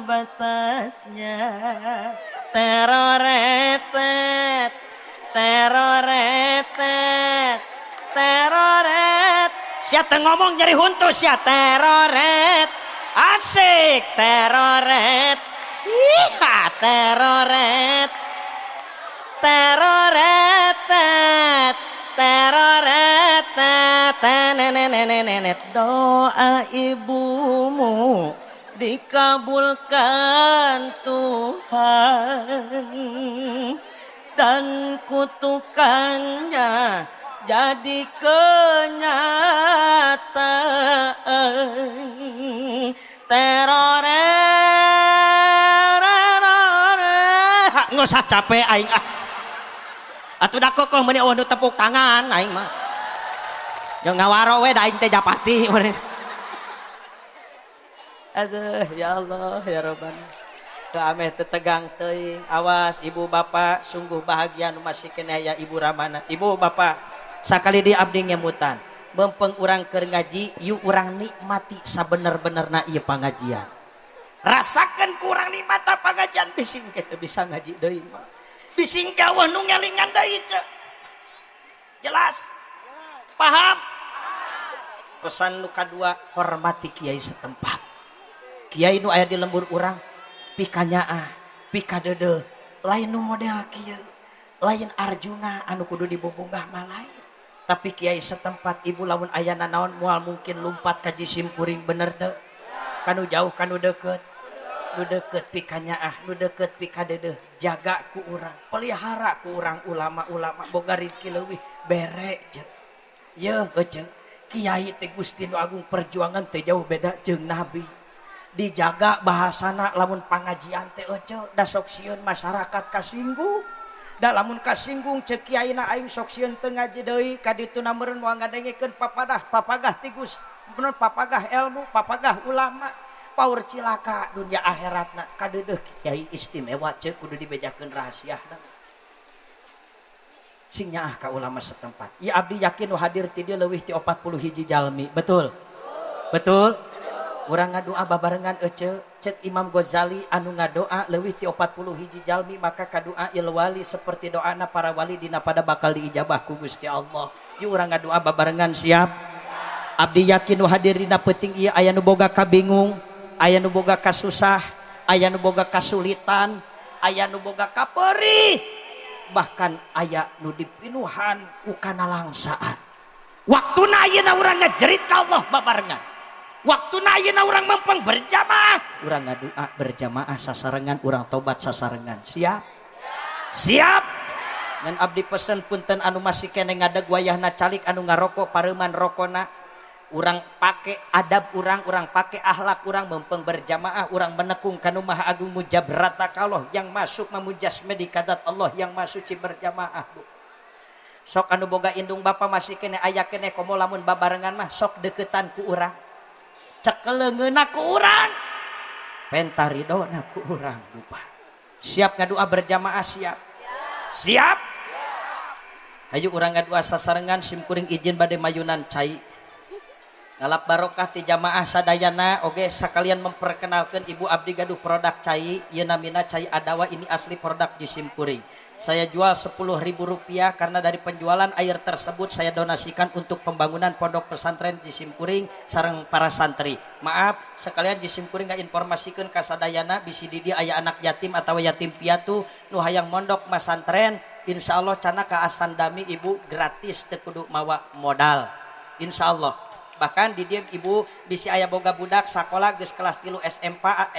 batasnya. Teroretet, teroretet, teroret. Siapa ngomong nyeri huntu sia teroret. Asik teroret. Iha teroret. Teroretet, teroretet, nenenenenet. Doa ibumu dikabulkan Tuhan dan kutukannya jadi kenyataan. Teroret, nggak usah capek aing atuh da kokoh meuni eueuh nu tepuk tangan aing mah. Yo ngawaro we da aing teh japati. Aduh ya Allah ya Rabbana. Teu ameh teu tegang teuing. Awas ibu bapak sungguh bahagia nu masih kena aya ibu Ramana. Ibu bapak sakali di abdi ngemutan. Bempeng urang keur ngaji, ieu urang nikmati sabener-benerna ieu pangajian. Rasakeun ku urang nikmata pangajian bising ke teu bisa ngaji deui mah. Bising kawah nu ngelingan deui ceuk. Jelas? Paham? Pesan nu kadua, hormati kiai setempat. Kiai nu aya di lembur urang pikanyaah, pikadeudeung, lain nu model kieu. Lain Arjuna anu kudu dibobonggah mah lain. Tapi kiai setempat ibu lamun ayana naon moal mungkin lumpat ka Jisimkuring bener teu? Kanu jauh kanu deukeut? Nu deukeut pikanyaah, nu deukeut pikadeudeung, jaga ku urang, pelihara ku urang ulama-ulama boga rezeki leuwih bere ceuk. Yeuh ceuk, kiai teh Gusti Nu Agung perjuangan teh jauh beda jeung nabi. Dijaga bahasana lamun pangajian teh ceuk, da sok sieun masyarakat kasinggung. Da lamun kasinggung ceuk kiaina aing sok sieun teu ngaji deui ka dituna meureun moal ngadengikeun papagah ti Gusti, bener papagah ilmu, papagah ulama. Paur cilaka dunia akhiratna kadeudeuk kiai istimewa ceuk kudu dibejakeun rahasiana. Sing nyaah ka ulama setempat. Ieu abdi yakin nu hadir ti dieu leuwih ti 40 hiji jalmi. Betul? Betul? Urang ngadoa babarengan ceuk ceuk Imam Ghazali anu ngadoa leuwih ti 40 hiji jalmi maka kadoa il wali seperti doana para wali dina pada bakal diijabah ku Gusti Allah. Ieu urang ngadoa babarengan siap? Abdi yakin nu hadir dina peuting ieu aya nu boga kabingung, aya nu boga kasusah, aya nu boga kasulitan, aya nu boga kapeurih, bahkan aya nu dipinuhan ku kana langsaan. Waktuna ayeuna urang ngajerit ka Allah babarengan. Waktuna ayeuna urang mempeng berjamaah, urang ngadoa berjamaah sasarengan, urang tobat sasarengan. Siap? Siap. Ngan abdi pesen punten anu masih keneh ngadeg wayahna calik anu ngarokok pareuman rokona. Urang pake adab urang pake akhlak urang mempeng berjamaah, urang menekung kanu Maha Agung mujabrata Allah yang masuk memujasme di kadat Allah yang masuci berjamaah. Bu. Sok anu boga indung bapa masih kene aya kene komo lamun babarengan mah sok deketan ku urang. Cekeleungeunna ku urang. Pentaridona ku urang lupa. Siap ngadoa berjamaah siap? Siap? Hayu urang ngadoa sasarengan simkuring izin bade mayunan cai. Ngalap barokah ti jamaah sadayana oge sakalian memperkenalkan Ibu abdi gaduh produk cai ieu namina cai Adawa, ini asli produk Jisimkuring. Saya jual Rp10.000 karena dari penjualan air tersebut saya donasikan untuk pembangunan pondok pesantren Jisimkuring sareng para santri. Maaf sekalian Jisimkuring informasikeun ka sadayana bisi di dieu aya anak yatim atau yatim piatu nu hayang mondok masantren, insyaallah cana ka asandami ibu gratis teu kudu mawa modal. Insyaallah Bahkan di dieu ibu bisi aya boga budak sakola geus kelas 3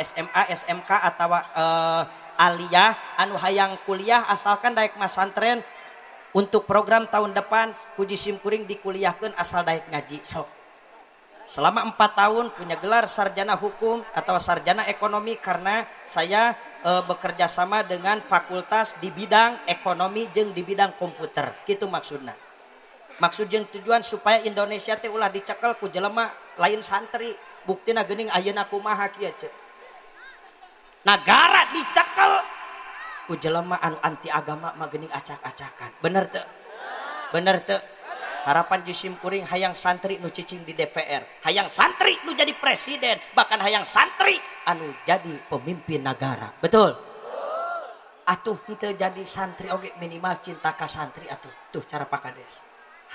SMA SMK atau aliyah anu hayang kuliah asalkan daek masantren untuk program tahun depan puji simkuring dikuliahkeun asal daek ngaji sok. Selama 4 tahun punya gelar sarjana hukum atau sarjana ekonomi karena saya bekerja sama dengan fakultas di bidang ekonomi jeung di bidang komputer. Gitu maksudna. Maksud jeung tujuan supaya Indonesia teh ulah dicekel ku jelema lain santri. Buktina geuning ayeuna kumaha kieu ceuk. Nagara dicekel ku jelema anu anti agama mah geuning acak-acakan. Bener teu? Bener teu? Harapan jisim kuring hayang santri nu cicing di DPR, hayang santri nu jadi presiden, bahkan hayang santri anu jadi pemimpin negara. Betul? Atuh henteu jadi santri oge minimal cinta ka santri atuh. Tuh cara Pak Kades.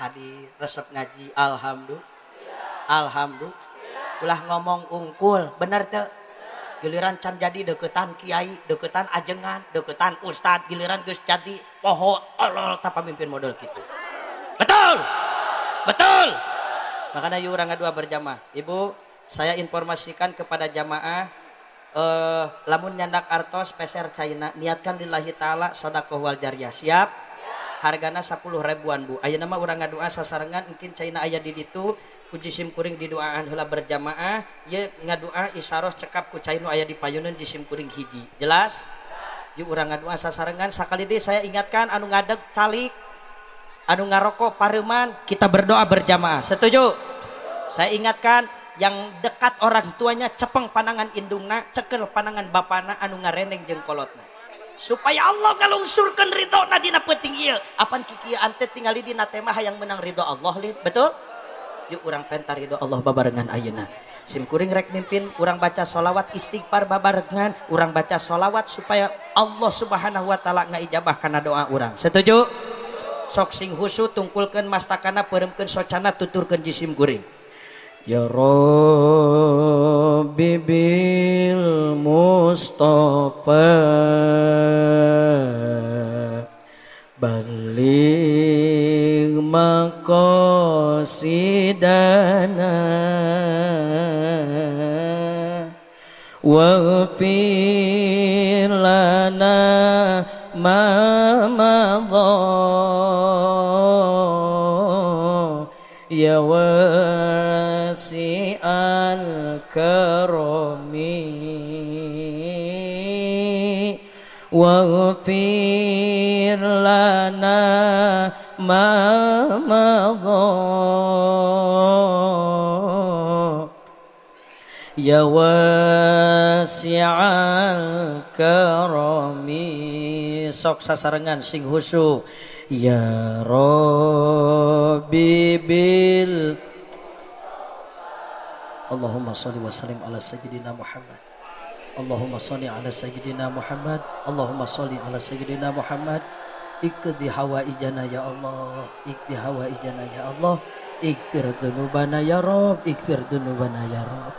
Hadir resep ngaji alhamdulillah ulah ngomong ungkul bener teu giliran can jadi deketan kiai deketan ajengan deketan ustad giliran geus jadi poho tolol tapa mimpin model gitu betul makanya yuk urang ngadua berjamaah. Ibu saya informasikan kepada jamaah lamun nyandak artos peser China niatkan lillahi ta'ala sedekah wal jariyah siap hargana 10 ribuan Bu. Ayeuna mah urang ngadoa sasarengan mungkin China aya di ditu puji sim kuring didoaan heula berjamaah ye ngadoa isaros cekap ku cai nu aya di payuneun jisim kuring hiji. Jelas? Yuk urang ngadoa sasarengan sakali deui saya ingatkan anu ngadeg calik anu ngarokok pareuman kita berdoa berjamaah. Setuju? Saya ingatkan yang dekat orang tuanya cepeng pandangan indungna cekel pandangan bapana anu ngareneng jeung kolotna. Supaya Allah ngalungsurkeun ridona dina peuting ieu. Apan kikieu ante tingali dina teh mah hayang menang ridho Allah lin. Betul? Yuk urang penta ridho Allah babarengan ayeuna. Sim kuring rek mimpin urang baca sholawat istighfar babarengan, urang baca sholawat supaya Allah Subhanahu wa taala ngaijabah kana doa urang. Setuju? Sok sing husu tungkulkeun mastakana peureumkeun socana tuturkeun jisim kuring. Ya Rabbi bil Mustafa baligh maqasidana waghfir lana ma madha ya wasi'al karami waghfir lana ma madha ya wasi'al karami sok sasarengan sing husu ya Rabbi bil Allahumma sholli wa sallim ala sayyidina Muhammad Allahumma sholli ala sayyidina Muhammad Allahumma sholli ala sayyidina Muhammad ikdi hawaijana ya Allah ikdi hawaijana ya Allah ikfir dzunubana ya Rabb ikfir dzunubana ya Rabb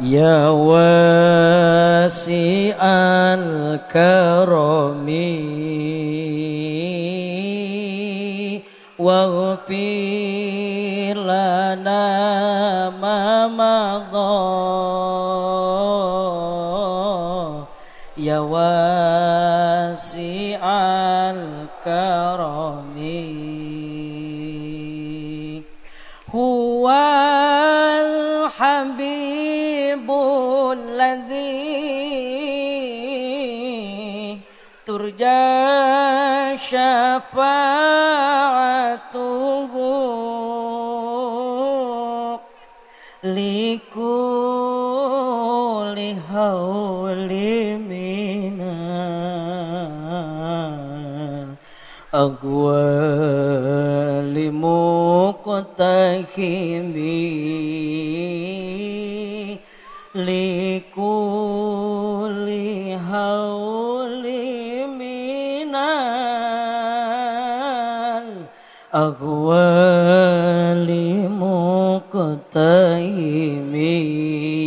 ya wasi'al karami waghfir lana ma madha ya wasi'al karami huwal habibul ladzi turja syafa'atuhu likulli hawli minal aqwali muqtahimi likulli hawli minal aqwali muqtahimi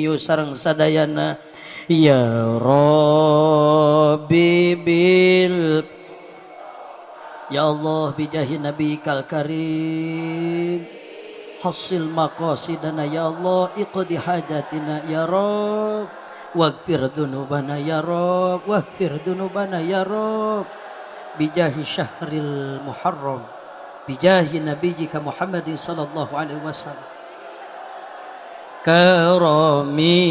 yusareng sadayana ya Rabbi bil ya Allah bijahi nabi kal karim hassil maqasidana ya Allah, iqdi hajatina ya Rabb, waghfir dzunubana ya Rabb, waghfir dzunubana ya Rabb, bijahi syahril muharram, bijahi nabiyyika Muhammadin sallallahu alaihi wasallam, karami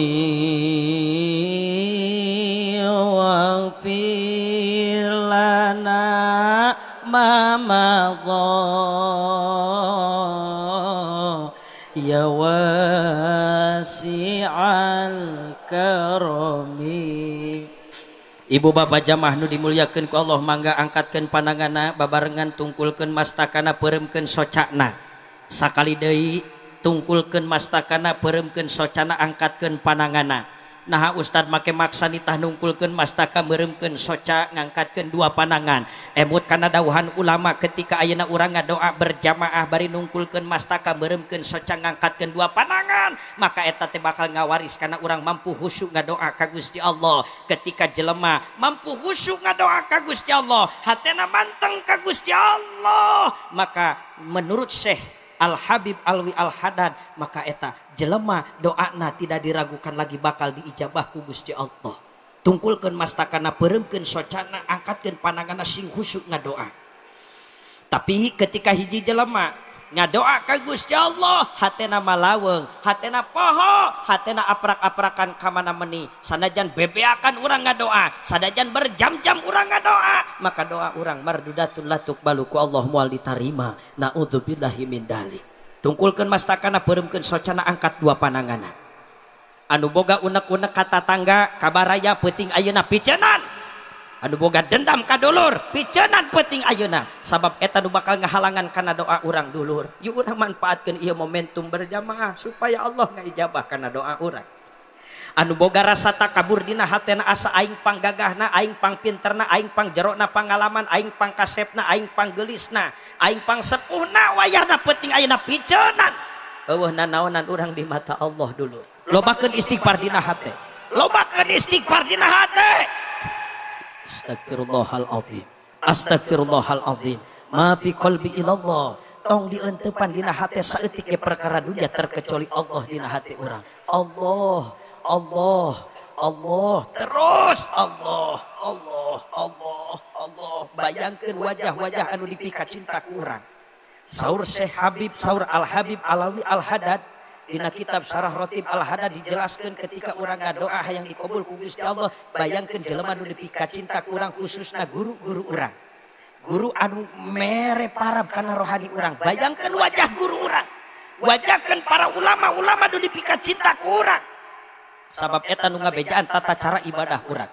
waghfir lana ma madha ya wasi'al karami. Ibu bapak jamaah nu dimuliakeun ku Allah, mangga angkatkeun pandanganna babarengan tungkulkeun mastakana peuremkeun socana. Sakali deui tungkulkeun mastakana peuremkeun socana angkatkeun pandanganna. Nah Ustad make maksa nitah nungkulkeun mastaka meuremkeun soca ngangkatkeun dua pandangan. Emut kana dawuhan ulama ketika ayeuna urang ngadoa berjamaah bari nungkulkeun mastaka meuremkeun soca ngangkatkeun dua pandangan, maka eta teh bakal ngawaris kana urang mampu khusyuk ngadoa ka Gusti Allah. Ketika jelema mampu khusyuk ngadoa ka Gusti Allah, hatena manteng ka Gusti Allah, maka menurut Syekh Al-Habib Alwi Al-Haddad, maka eta jelema doana tidak diragukan lagi bakal diijabah ku Gusti Allah. Tungkulkeun mastakana peuremkeun socana angkatkeun pandanganna sing khusyuk ngadoa. Tapi ketika hiji jelema ngadoa ka Gusti Allah, hatena malaweung, hatena poho, hatena aprak-aprakan ka mana meuni, sanajan bebeakan urang ngadoa, sanajan berjam-jam urang ngadoa, maka doa urang mardudatun la tuqbalu ku Allah moal ditarima. Naudzubillahi min dalik. Tungkulkeun mastakana peuremkeun socana angkat dua pandanganna. Anu boga unek-unek kata tangga kabaraya peuting ayeuna picenan. Anu boga dendam ka dulur picenan peuting ayeuna, sabab eta nu bakal ngahalangan kana doa urang dulur. Yuk urang manfaatkeun ieu momentum berjamaah supaya Allah ngaijabah kana doa urang. Anu boga rasa takabur dina hatena asa aing panggagahna, aing pangpinterna, aing pangjerona pangalaman, aing pangkasepna, aing panggeulisna, aing pangsepuhna, wayahna peuting ayeuna picenan. Eueuh nanaonan urang di mata Allah dulur. Lobakeun istighfar dina hate. Lobakeun istighfar dina hate. Astagfirullahaladzim, astagfirullahaladzim, ma fi qalbi ilallah. Tong dieunteupan dina hate saeutik ge perkara dunia terkecuali Allah dina hate urang. Allah, Allah, Allah, terus Allah, Allah, Allah, Allah. Bayangkeun wajah-wajah anu dipika cinta ku urang. Saur Syekh Habib, saur Al-Habib Alawi Al-Haddad dina kitab Syarah Rotib Al-Haddad dijelaskeun ketika urang ngadoa hayang dikabul ku Gusti Allah, bayangkeun jelema nu dipika cinta ku urang khususna guru-guru urang. Guru anu mere parab kana rohani urang. Bayangkeun wajah guru urang. Wajahkeun para ulama-ulama nu dipika cinta ku urang. Sabab eta nu ngabejaan tata cara ibadah urang.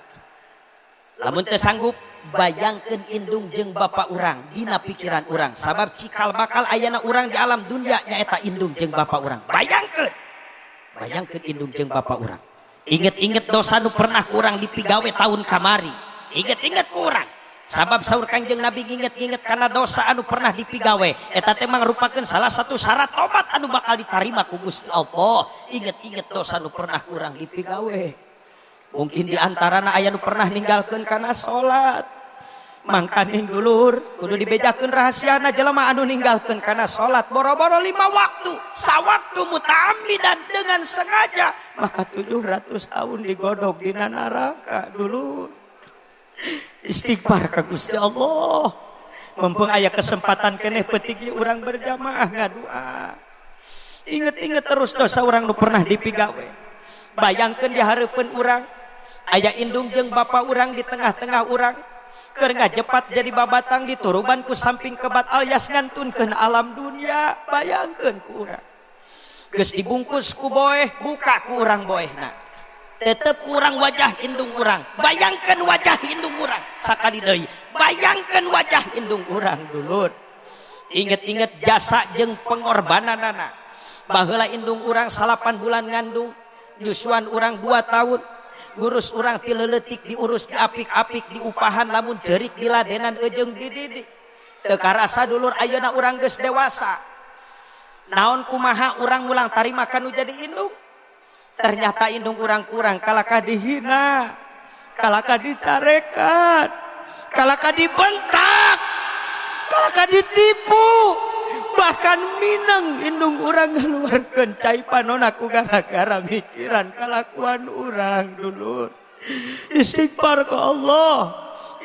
Lamun teu sanggup, bayangkeun indung jeung bapa urang dina pikiran urang, sabab cikal bakal ayana urang di alam dunia nyaeta indung jeung bapa urang. Bayangkeun, bayangkeun indung jeung bapa urang. Inget-inget dosa nu pernah kurang dipigawe tahun kamari, inget-inget kurang, sabab saur Kangjeng Nabi nginget-inget karena dosa anu pernah dipigawe, eta teh mangrupakeun salah satu syarat tobat anu bakal ditarima ku Gusti Allah. Inget-inget dosa nu pernah kurang dipigawe. Mungkin diantarana aya nu pernah ninggalkeun kana salat. Mangkaning dulur kudu dibejakeun rahasiana jelema anu ninggalkeun kana salat boro-boro 5 waktu, sawaktu muta'ammidan dengan sengaja, maka 700 tahun digodog dina neraka dulur. Istighfar ka Gusti Allah. Mumpung aya kesempatan keneh petigi urang berjamaah ngadua. Inget-inget terus dosa urang nu pernah dipigawe. Bayangkeun di hareupeun urang aya indung jeung bapa urang di tengah-tengah urang, keur ngajepat jadi babatang dituruban ku samping kebat alias ngantunkeun alam dunia. Bayangkeun ku urang geus dibungkus ku boeh, buka ku urang boehna, tetep kurang wajah indung urang. Bayangkeun wajah indung urang sakali deui, bayangkeun wajah indung urang dulur. Inget-inget jasa jeung pengorbananana. Baheula indung urang 8 bulan ngandung, nyusuan urang 2 tahun, ngurus urang ti leuletik, diurus di apik-apik, diupahan lamun cerik diladenan ejeung dididik. Teu karasa dulur ayeuna urang geus dewasa. Naon kumaha urang mulang tarima kanu jadi indung? Ternyata indung urang kurang kalaka dihina, kalaka dicarekan, kalaka dibentak, kalaka ditipu. bahkan minang indung urang ngaluarkeun cai panonna ku gara-gara mikiran kalakuan urang dulur. Istighfar ka Allah,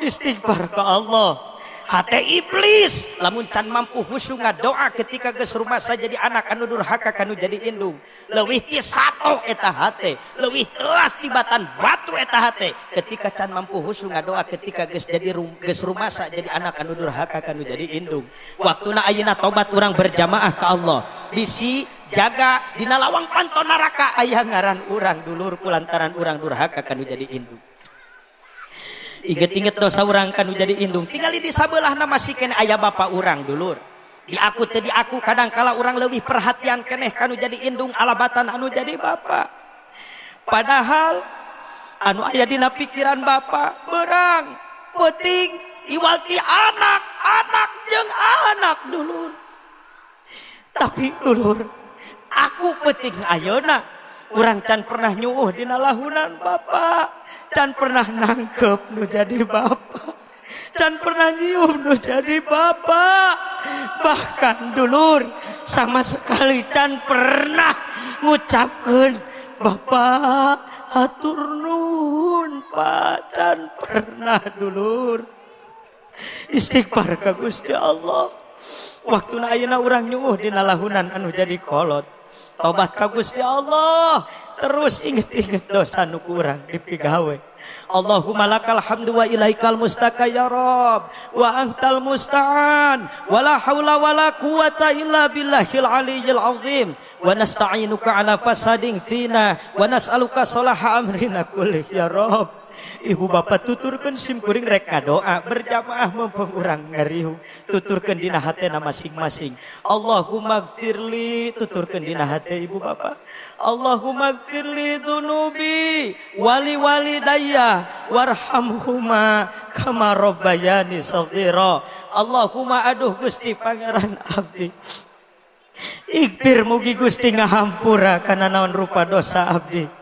istighfar ka Allah. Hate iblis lamun can mampu husu ngadoa ketika geus rumasa jadi anak anu durhaka kanu jadi indung. Leuwih ti sato eta hate, leuwih teuas tibatan batu eta hate ketika can mampu husu ngadoa ketika geus rumasa jadi anak anu durhaka kanu jadi indung. Waktuna ayeuna tobat urang berjamaah ka Allah. Bisi jaga dina lawang panto neraka aya ngaran urang dulur kulantaran urang durhaka kanu jadi indung. Inget-inget dosa urang kanu jadi indung tinggali di sabeulahna masih kene aya bapa urang dulur. Di aku teu di aku kadangkala urang leuwih perhatian keneh kanu jadi indung alabatan anu jadi bapa. Padahal anu aya dina pikiran bapa beurang penting iwalti anak jeung anak dulur. Tapi dulur aku penting ayeuna urang can pernah nyuuh dina lahunan bapa, can pernah nangkep nu jadi bapa, can pernah nyium nu jadi bapa. Bahkan dulur sama sekali can pernah ngucapkeun bapak hatur nuhun pak, can pernah dulur. Istighfar ka Gusti Allah. Waktuna ayeuna urang nyuuh dina lahunan anu jadi kolot. Tobat ka Gusti Allah, terus inget-inget dosa nu kurang dipigawe. Allahumma lakal hamdu wa ilaikal mustaka ya Rabb wa antal musta'an wa la haula wa la quwata illa billahil aliyyil azim wa nasta'inuka ala fasadin fina wa nas'aluka salaha amrina kullih ya Rabb. Ibu bapak tuturkeun simkuring rek ngadoa berjamaah mumpung urang ngariung tuturkeun dina hatena masing-masing. Allahumma gfirli tuturkeun dina hate ibu bapak. Allahumma gfirli dzunubi wali walidayya warhamhuma kama rabbayani shaghira. Allahumma aduh Gusti pangeran abdi. Ighfir mugi Gusti ngahampura kana naon rupa dosa abdi.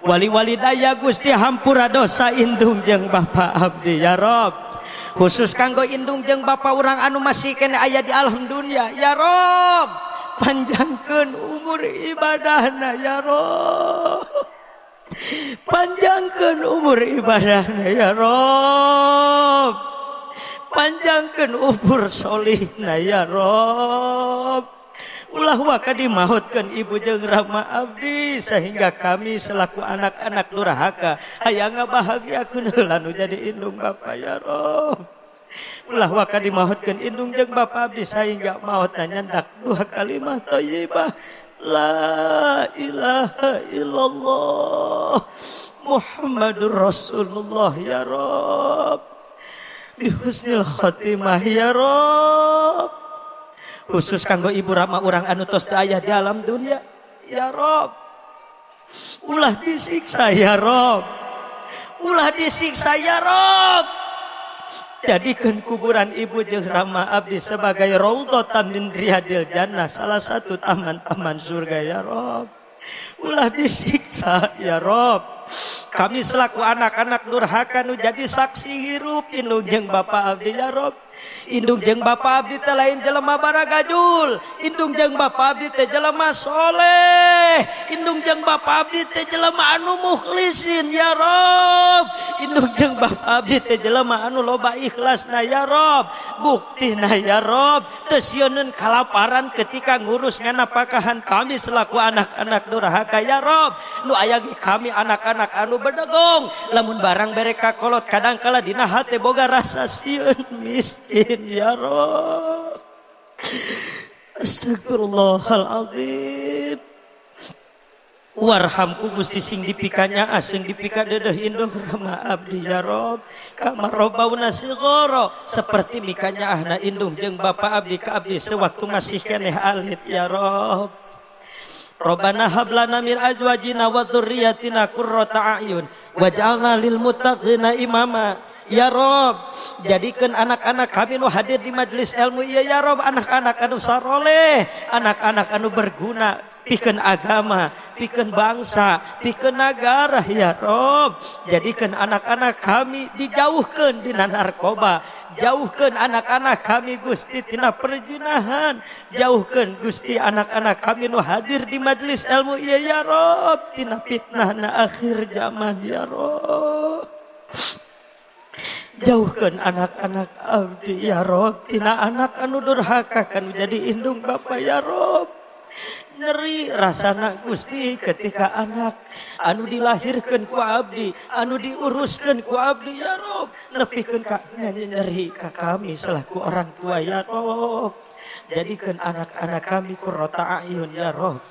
Wali-wali daya Gusti hampura dosa indung jeung bapa abdi ya Rob. Khusus kanggo indung jeung bapa urang anu masih kene aya di alam dunia ya Rob. Panjangkeun umur ibadahna ya Rob. Panjangkeun umur ibadahna ya Rob. Panjangkeun umur solihna ya Rob. Ulah waka dimahutkeun ibu jeung rama abdi sehingga kami selaku anak-anak durhaka hayang ngabahagiakeun heula nu jadi indung bapa ya Rob. Ulah waka dimahutkeun indung jeung bapa abdi sehingga mautna nyandak dua kalimat thayyibah la ilaha illallah Muhammadur Rasulullah ya Rob. Di husnil khotimah ya Rob. Khusus kanggo ibu rama urang anu tos teu aya di alam dunia ya Rob. Ulah disiksa ya Rob. Ulah disiksa ya Rob. Jadikeun kuburan ibu jeung rama abdi sebagai raudhatan min riyadil jannah, salah satu taman-taman surga ya Rob. Ulah disiksa ya Rob. Kami selaku anak-anak durhaka nu jadi saksi hirup indung jeung bapa abdi ya Rob. Indung jeung bapa abdi teh lain jelema baragajul, indung jeung bapa abdi teh jelema soleh, indung jeung bapa abdi teh jelema anu mukhlisin ya Rob. Indung jeung bapa abdi teh jelema anu loba ikhlasna ya Rob. Buktina ya Rob teu sieun kalaparan ketika ngurus nganapakahan kami selaku anak-anak durhaka ya Rob. Nu aya ge kami anak-anak anu bedegong lamun barang bereka kolot kadangkala dina hate boga rasa sieun miskin ya Rabb. Astagfirullahaladzim. Warhamku Gusti sing dipikanya asing dipika dedeh indung rama abdi ya Rabb. Kama robbauna sighara seperti mikanya ahna indung jeung bapa abdi ka abdi sewaktu masih keneh alit ya Rabb. Rabbana hab lana min azwajina wa dzurriyyatina qurrata a'yun waj'alna lil muttaqina imama. Ya Rob, jadikan anak-anak kami nu hadir di majelis ilmu ieu ya Rob anak-anak anu saroleh, anak-anak anu berguna pikeun agama, pikeun bangsa, pikeun negara ya Rob. Jadikan anak-anak kami dijauhkeun dina narkoba, jauhkeun anak-anak kami Gusti tina perzinahan, jauhkeun Gusti anak-anak kami nu hadir di majelis ilmu ieu ya Rob tina fitnahna akhir zaman ya Rob. Jauhkan anak-anak abdi ya Rob tina anak anu durhaka kanu jadi indung Bapa ya Rob. Nyeri rasana Gusti ketika anak anu dilahirkan ku abdi, anu diuruskan ku abdi ya Rob, nepikeun ka nyeri ka kami selaku orang tua ya Rob. Jadikan anak-anak kami qurrata a'yun ya Rob.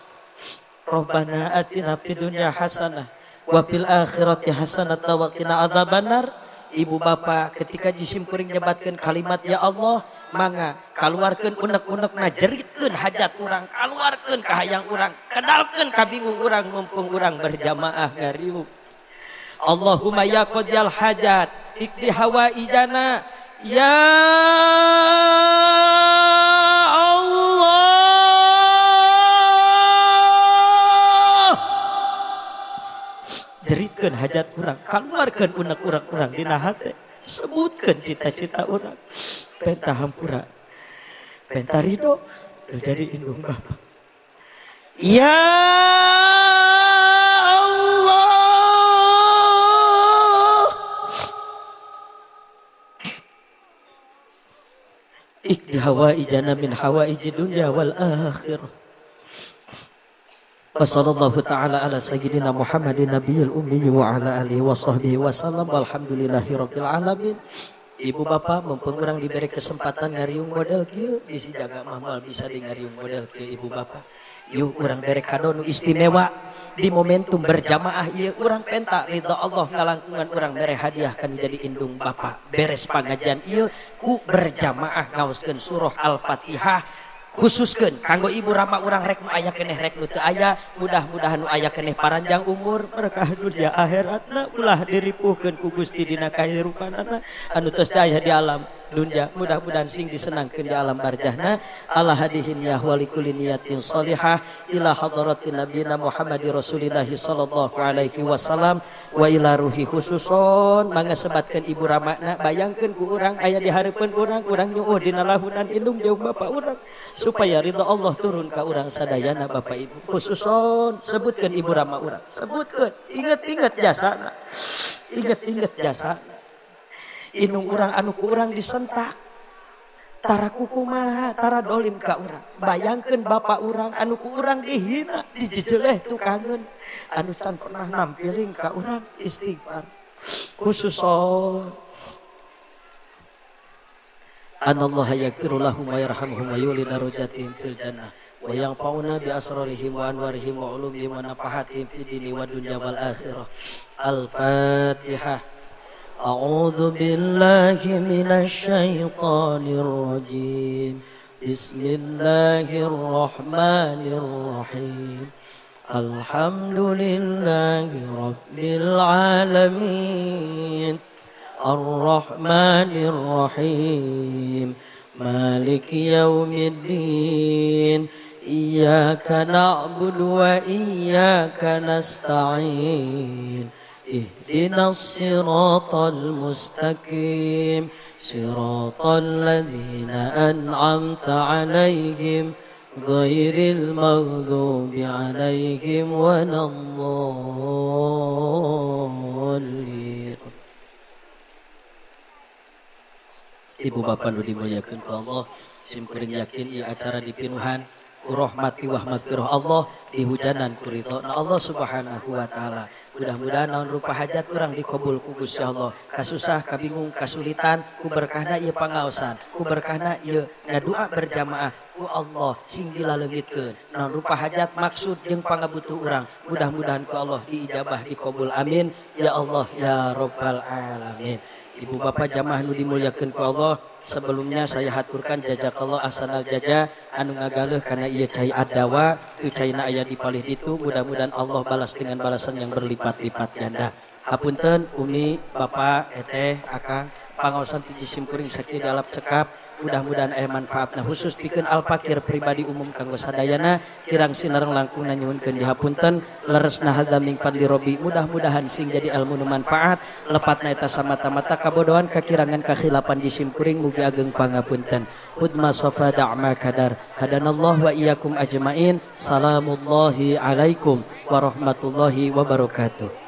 Rabbana atina fid dunya hasanah wa fil akhirati hasanah wa qina adzabannar. Ibu bapa ketika jisim kuring nyebatkeun kalimat ya Allah, mangga kaluarkeun unek-unekna, jeritkeun hajat urang, kaluarkeun ka hayang urang, kedalkeun ka bingung urang mumpung urang berjamaah ngariung. Allahumma ya qadiyal hajat ikdi hawaijana ya Allah. Jeritkeun hajat urang, kaluarkeun unek urang dina hate, sebutkeun cita-cita urang, penta hampura, penta ridho, jadi indung Bapa. Ya Allah, ikdi hawaijana min hawaiji dunya wal akhirah. Wassallallahu ta'ala ala sayyidina Muhammadin nabiyil ummi wa ala alihi wa sahbihi wa sallam walhamdulillahi rabbil alamin. Ibu bapak mumpung urang diberi kesempatan ngariung model kieu bisi jaga mahmal bisa di ngariung model kieu ibu bapak. Yuk urang bere kado nu istimewa di momentum berjamaah ieu urang penta ridha Allah ngalangkungan urang bere hadiah kan jadi indung bapak. Beres pangajian ieu ku berjamaah ngaoskeun surah Al-Fatihah. Khususkeun kanggo ibu rama urang rek nu aya keneh rek nu teu aya, mudah-mudahan nu aya keneh paranjang umur berkah dunia akhiratna ulah diripuhkeun ku Gusti dina kahirupanana anu tos aya di alam dunya, mudah-mudahan sing disenangkeun di alam barzahna. Allah hadihin ya walikulli niyatin shalihah ila hadratin nabiyina Muhammadir Rasulillah sallallahu alaihi wasallam wa ila ruhi khususon mangga sebatkeun ibu ramana bayangkeun ku urang aya di hareupeun urang nyuuh dina lahunan indung jauh bapa urang supaya ridha Allah turun ka urang sadayana Bapak Ibu. Khususon sebutkeun ibu rama urang, sebutkeun, inget-inget jasana, inget-inget jasana. Indung urang anu ku urang disentak, tara kukumaha, tara dolim ka urang. Bayangkeun bapak urang anu ku urang dihina, dijejeleh tukangeun, anu can pernah nampiling ka urang istighfar. Khususon anallaha yaghfiru lahum wa yarhamuhum wa yuli darajatihim fil jannah wa yanfa'una bi asrarihim wa anwarihim wa ulumihim wa nafahatihim fid dini wad dunya wal akhirah. Al-Fatihah. A'udzu billahi minasy syaithanir rajim. Bismillahirrahmanirrahim. Alhamdulillahi rabbil alamin. Ar-Rahmanir Rahim. Maliki yaumiddin. Iyyaka na'budu wa iyyaka nasta'in. Ihdinas siratal mustaqim. Siratal ladzina an'amta 'alaihim ghairil maghdubi 'alaihim waladdallin. Ibu bapak nu dimuliakeun ku Allah, sim kuring yakin ieu acara dipinuhan ku rahmati wa magfirah Allah, dihujanan ku ridhona Allah Subhanahu wa taala. Mudah-mudahan naon rupa hajat urang dikabul ku Gusti Allah. Kasusah, kabingung, kasulitan ku berkahna ieu pangaosan, ku berkahna ieu ngadua berjamaah ku Allah sing dilaleungitkeun. Naon rupa hajat maksud jeung pangabutuh urang, mudah-mudahan ku Allah diijabah dikabul. Amin ya Allah ya rabbal alamin. Ibu bapak jamaah nu dimuliakeun ku Allah, sebelumnya saya haturkan jazakallah ahsanal jaza anu ngagaleuh kana ieu cai adawa tu caina aya di palih ditu, mudah-mudahan Allah balas dengan balasan yang berlipat-lipat ganda. Hapunten umi, bapak, eteh, akang, pangaosan ti jisim kuring sakieu dialap cekap mudah-mudahan manfaatna khusus pikeun al-fakir pribadi umum kanggo sadayana kirang sinareng langkung nyuwunkeun dihapunten leresna hadaming fadli robbi mudah-mudahan sing jadi ilmu nu manfaat lepatna eta samata-mata kabodohan kakirangan kakhilapan jisim kuring mugi ageng pangapunten khudma safa da'ma kadar hadanallahu wa iyyakum ajmain salamullahi alaikum warahmatullahi wabarakatuh.